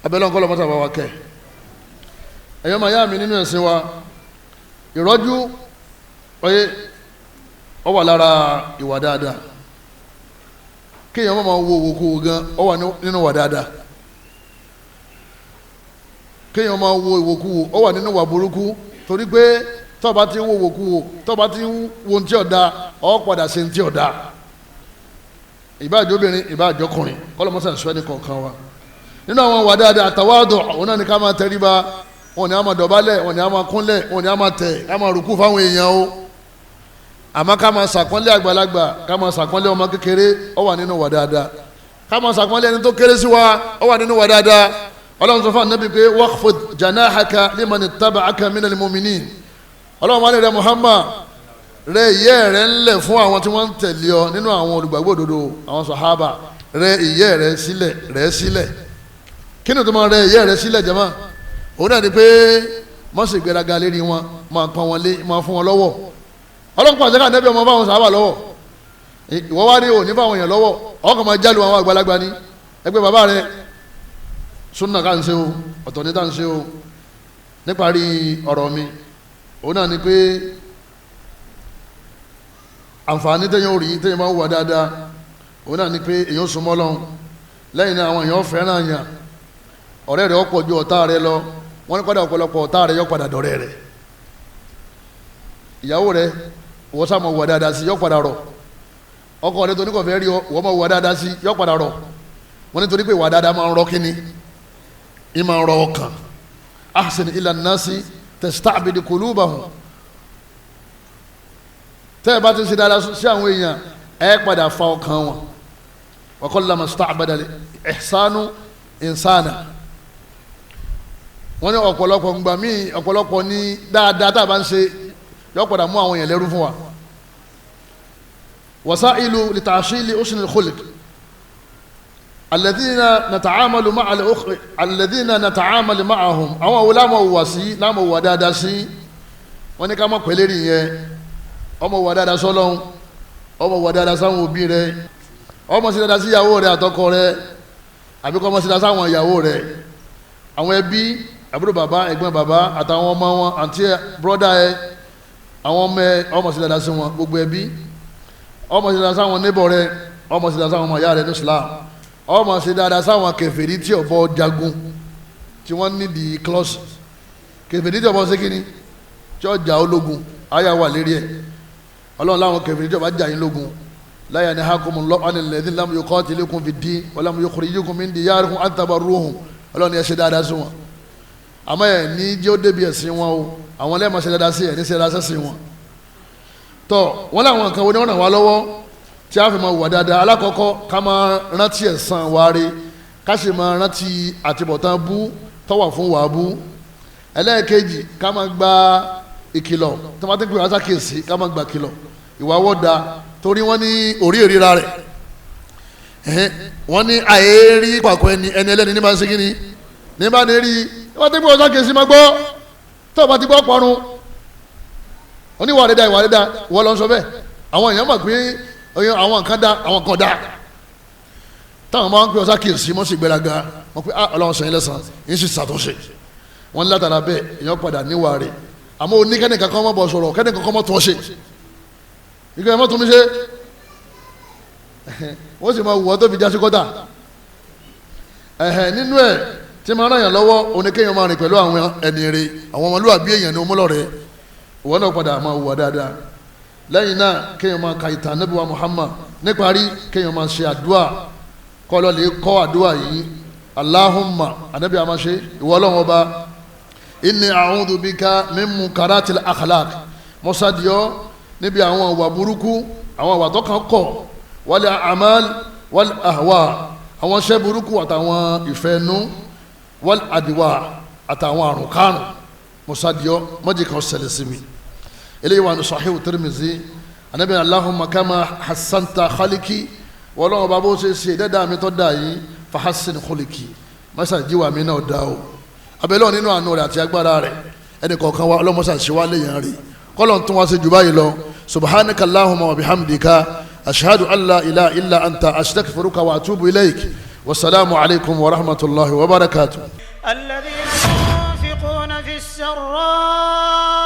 abẹ́lẹ́ ọ̀kọ́ lọ́mọ́sà bá wa kẹ́ ẹ̀yọ́ máa yá mi nínú ẹ̀sìn wa ìrọ́jú ọyẹ ọ wà lára ìwà dáadáa kéèyàn máa wo òwòkú gan ọ wà nínú ìwà dáadáa kéèyàn máa wo ìwòkú ọ wà nínú ìwà burúkú torí pé tọ́ba ti ń wo òwòkú tọ́ba ti ń wo ní tí ọ̀dà ọ padà sí ní tí ọ̀dà ìbáàjọ́ obìnrin ìbáàjọ́ ọkùnrin kọ́lọ́mọ́sà ìṣọ́ ẹni kọ̀ọ̀kan wa nínú àwọn ìwà dáadáa àtàwádọ̀ òun náà ni ká máa tẹríba wọn ni a máa dọ̀bálẹ̀ wọn ni a máa kúnlẹ̀ wọn ni a máa tẹ̀ ká máa rùkú fáwọn èèyàn o àmọ́ ká máa sàpọ́nlé àgbàlagbà ká máa sàpọ́nlé ọmọ kékeré ó wà nínú ìwà dáadáa ká máa sàpọ́nlé ẹni tó kéré sí wa ó wà nínú ìwà dáadáa ọlọ́run sọ fún ànábì pé waqfid janahaka liman ittaba'aka minal mu'minin ọlọ́run wà ní rẹ Muhammad rẹ ìyẹ́ rẹ ńlẹ̀ fún àwọn tí wọ́n ń tẹ̀lé ọ nínú àwọn olùgbàgbọ́ òdodo àwọn sàhábà rẹ ìyẹ́ rẹ sílẹ̀ kí ni tó máa rẹ ìyẹ́ rẹ sílẹ̀ jama òun náà ni pé má ṣe gbéraga lérí wọn máa pọ́n wọn lé máa fún wọn lọ́wọ́ ọlọ́run pàṣẹ ká nẹ́bí ọmọ fáwọn sàhábà lọ́wọ́ ìwọ́ wá ní òní fáwọn èèyàn lọ́wọ́ ọkọ̀ máa jálu àwọn àgbàlagbà ní ẹgbẹ́ bàbá rẹ Sunnah ká ń ṣe o ọ̀tọ̀ ní tá ń ṣe o níparí ọ̀rọ̀ mi òun náà ni pé àǹfààní téèyàn ò rí téèyàn máa ń wà dáadáa òun náà ni pé èèyàn súnmọ́ Ọlọ́run lẹ́yìn náà àwọn èèyàn fẹ́ràn yàn ọ̀rẹ́ rẹ̀ ọ̀pọ̀ ju ọ̀tá rẹ̀ lọ wọ́n ní padà ọ̀pọ̀lọpọ̀ ọ̀tá rẹ̀ yọ padà dọ̀rẹ́ rẹ̀ ìyàwó rẹ̀ wọ́n sá máa wà dáadáa sí yọ padà rọ̀ ọkọ rẹ̀ tó ní kò fẹ́ rí ọ wọ́n máa wà dáadáa sí yọ padà rọ̀ wọ́n nítorí pé ìwà dáadáa máa ń rọ kíni ì máa ń rọ ọkàn ahsin ila nnasi tasta'bid qulubahum tẹ́ ẹ bá ti ṣe dáadáa sí àwọn èèyàn ẹ padà fa ọkàn wọn wa kullama sta'bada ihsanu insana wọ́n ní ọ̀pọ̀lọpọ̀ ńgbà míì ọ̀pọ̀lọpọ̀ ní dáadáa tá a bá ń ṣe yọ padà mú àwọn èèyàn lẹ́rú fún wa wasailu li ta'shili husnil khuluq alladhina nata'amalu ma'ahum àwọn wo láàmú wà sí láàmú wà dáadáa sí wọ́n ní ká má pẹ̀lẹ́ rí yẹn ọmọ wà dáadáa sọ́lọ́hún ọmọ wà dáadáa sáwọn òbí rẹ ọmọ sí dáadáa sí ìyàwó rẹ àtọkọ rẹ àbíkọ́ ọmọ sí dáadáa sáwọn ìyàwó rẹ àwọn ẹbí àbúrò bàbá ẹ̀gbọ́n bàbá àtàwọn ọmọ wọn àǹtí brọ́dà ẹ àwọn ọmọ ẹ ọmọ sí dáadáa sí wọn gbogbo ẹbí ọmọ sí dáadáa sáwọn níbọ̀ rẹ ọmọ sí dáadáa sáwọn ọmọ ìyá rẹ ní Islam ọmọ sí dáadáa sáwọn kèfèrí tí ọ̀bọ jagun tí wọ́n ní di klọ́ọ̀sì kèfèrí tí ọ̀bọ sékìní tí ọjà ológun ayá wà lérí ẹ̀ ọlọ́run láwọn kèfèrí tí ọba jà yín lógun la yanhakumullahu anil ladhina lam yuqatilukum fid-din wa lam yukhrijukum min diyarikum an tabarruhum ọlọ́run ẹ ṣe dáadáa sí wọn àmọ́ ẹ̀ ní jẹ́ ó débi ẹ̀sìn wọn o àwọn lẹ́ẹ̀mọ́ ṣe dáadáa sí ẹ̀ ní ṣe dáadáa sí wọn tọ́ wọ́n láwọn nǹkan wo ni wọ́n ràn wá lọ́wọ́ tí a fi máa wà dáadáa alákọ̀ọ́kọ́ ká máa rántí ẹ̀san wáre ká sì máa rántí àtibọ̀tán bú tọ́wà fún wàá bú ẹlẹ́ẹ̀kejì ká máa gba ìkìlọ̀ tó máa tẹ́kùn ìwádìí kèsì ká máa gba ìkìlọ̀ ìwà wọ́da torí wọ́n ní orí ìríra rẹ̀ wọ́n ní àìrí pàkó ẹni ẹlẹ́ni ní bá ń ṣe kíni ní bá ní rí wọ́n tẹ́kùn ìwádìí kèsì máa gbọ́ tó bá ti gbọ́ pọ̀run oníwà rẹ̀ dá ìwà rẹ̀ dá wọ́n lọ sọ bẹ́ẹ̀ àwọn èèyàn mọ̀ pé àwọn nǹkan dá àwọn kan dá táwọn máa ń pè ọ́ sákèsí mọ́ sí ìgbéraga wọ́n pé ọlọ́run sọ yín lẹ́sàn yín sì ṣàtúnṣe wọ́n ní látara bẹ́ẹ̀ èèyàn padà níwà rẹ̀ àmọ́ oní kẹ́nìkan kan mọ́ bọ̀ sọ̀rọ̀ kẹ́nìkan kan mọ́ tún ọ ṣe ìgbà mọ́ tún mi ṣe wọ́n sì máa wù ọ́ tó fi já sí kọ́tà nínú ẹ̀ tí máa ràn yàn lọ́wọ́ oníkéèyàn máa rìn pẹ̀lú àwọn ẹni rẹ̀ àwọn ọmọlúwàbí èèyàn ní ọmọlọ́rẹ̀ ìwọ náà padà máa wùwà dáadáa lẹ́yìn náà kéèyàn máa ka ìtàn Ànábì wa Muhammad níparí kéèyàn máa ṣe àdúrà kọ́ lọ lè kọ́ àdúrà yìí Allahumma Ànábì àmà ṣe ìwọ Ọlọ́run ọba inni a'udhu bika min munkaratil akhlaq mọ́sádìọ́ níbi àwọn ìwà burúkú àwọn ìwà tó kàn kọ̀ wal a'mal wal ahwa àwọn iṣẹ́ burúkú àtàwọn ìfẹ́nu wal adwa àtàwọn àrùn kárùn mọ́sádìọ́ mọ́jì kan ṣẹlẹ̀ sí mi eléyìí wà ní Sahih Tirmidhi Ànábì Allahumma kama hassanta khaliki wọ́lọ́wọ́ bá bó ṣe ṣe dẹ́dà mi tó dà yìí fa hassin khuliki mọ́sá jíwà mi náà dá o abẹ́lẹ́ nínú àánú rẹ̀ àti agbára rẹ̀ ẹnì kọ̀ọ̀kan wa ọlọ́mọṣà ṣe wá léyàn rí kọ́lọ̀ tún wá sí jù báyìí lọ subhanaka Allahumma wa bihamdika ashhadu an la ilaha illa anta astaghfiruka wa atubu ilayk wasalaamu alaykum wa rahmatullahi wa barakatuh. alladhina yunfiquna fi as-sarra'i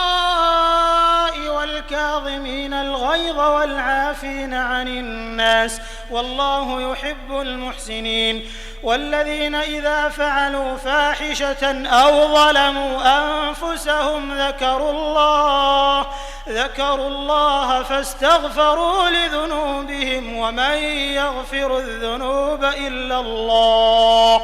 wad-dharra'i wal-kadhimina al-ghayza wal-'afina 'anil nas wallahu yuhibbul muhsinin. والذين إذا فعلوا فاحشة أو ظلموا أنفسهم ذكروا الله فاستغفروا لذنوبهم ومن يغفر الذنوب إلا الله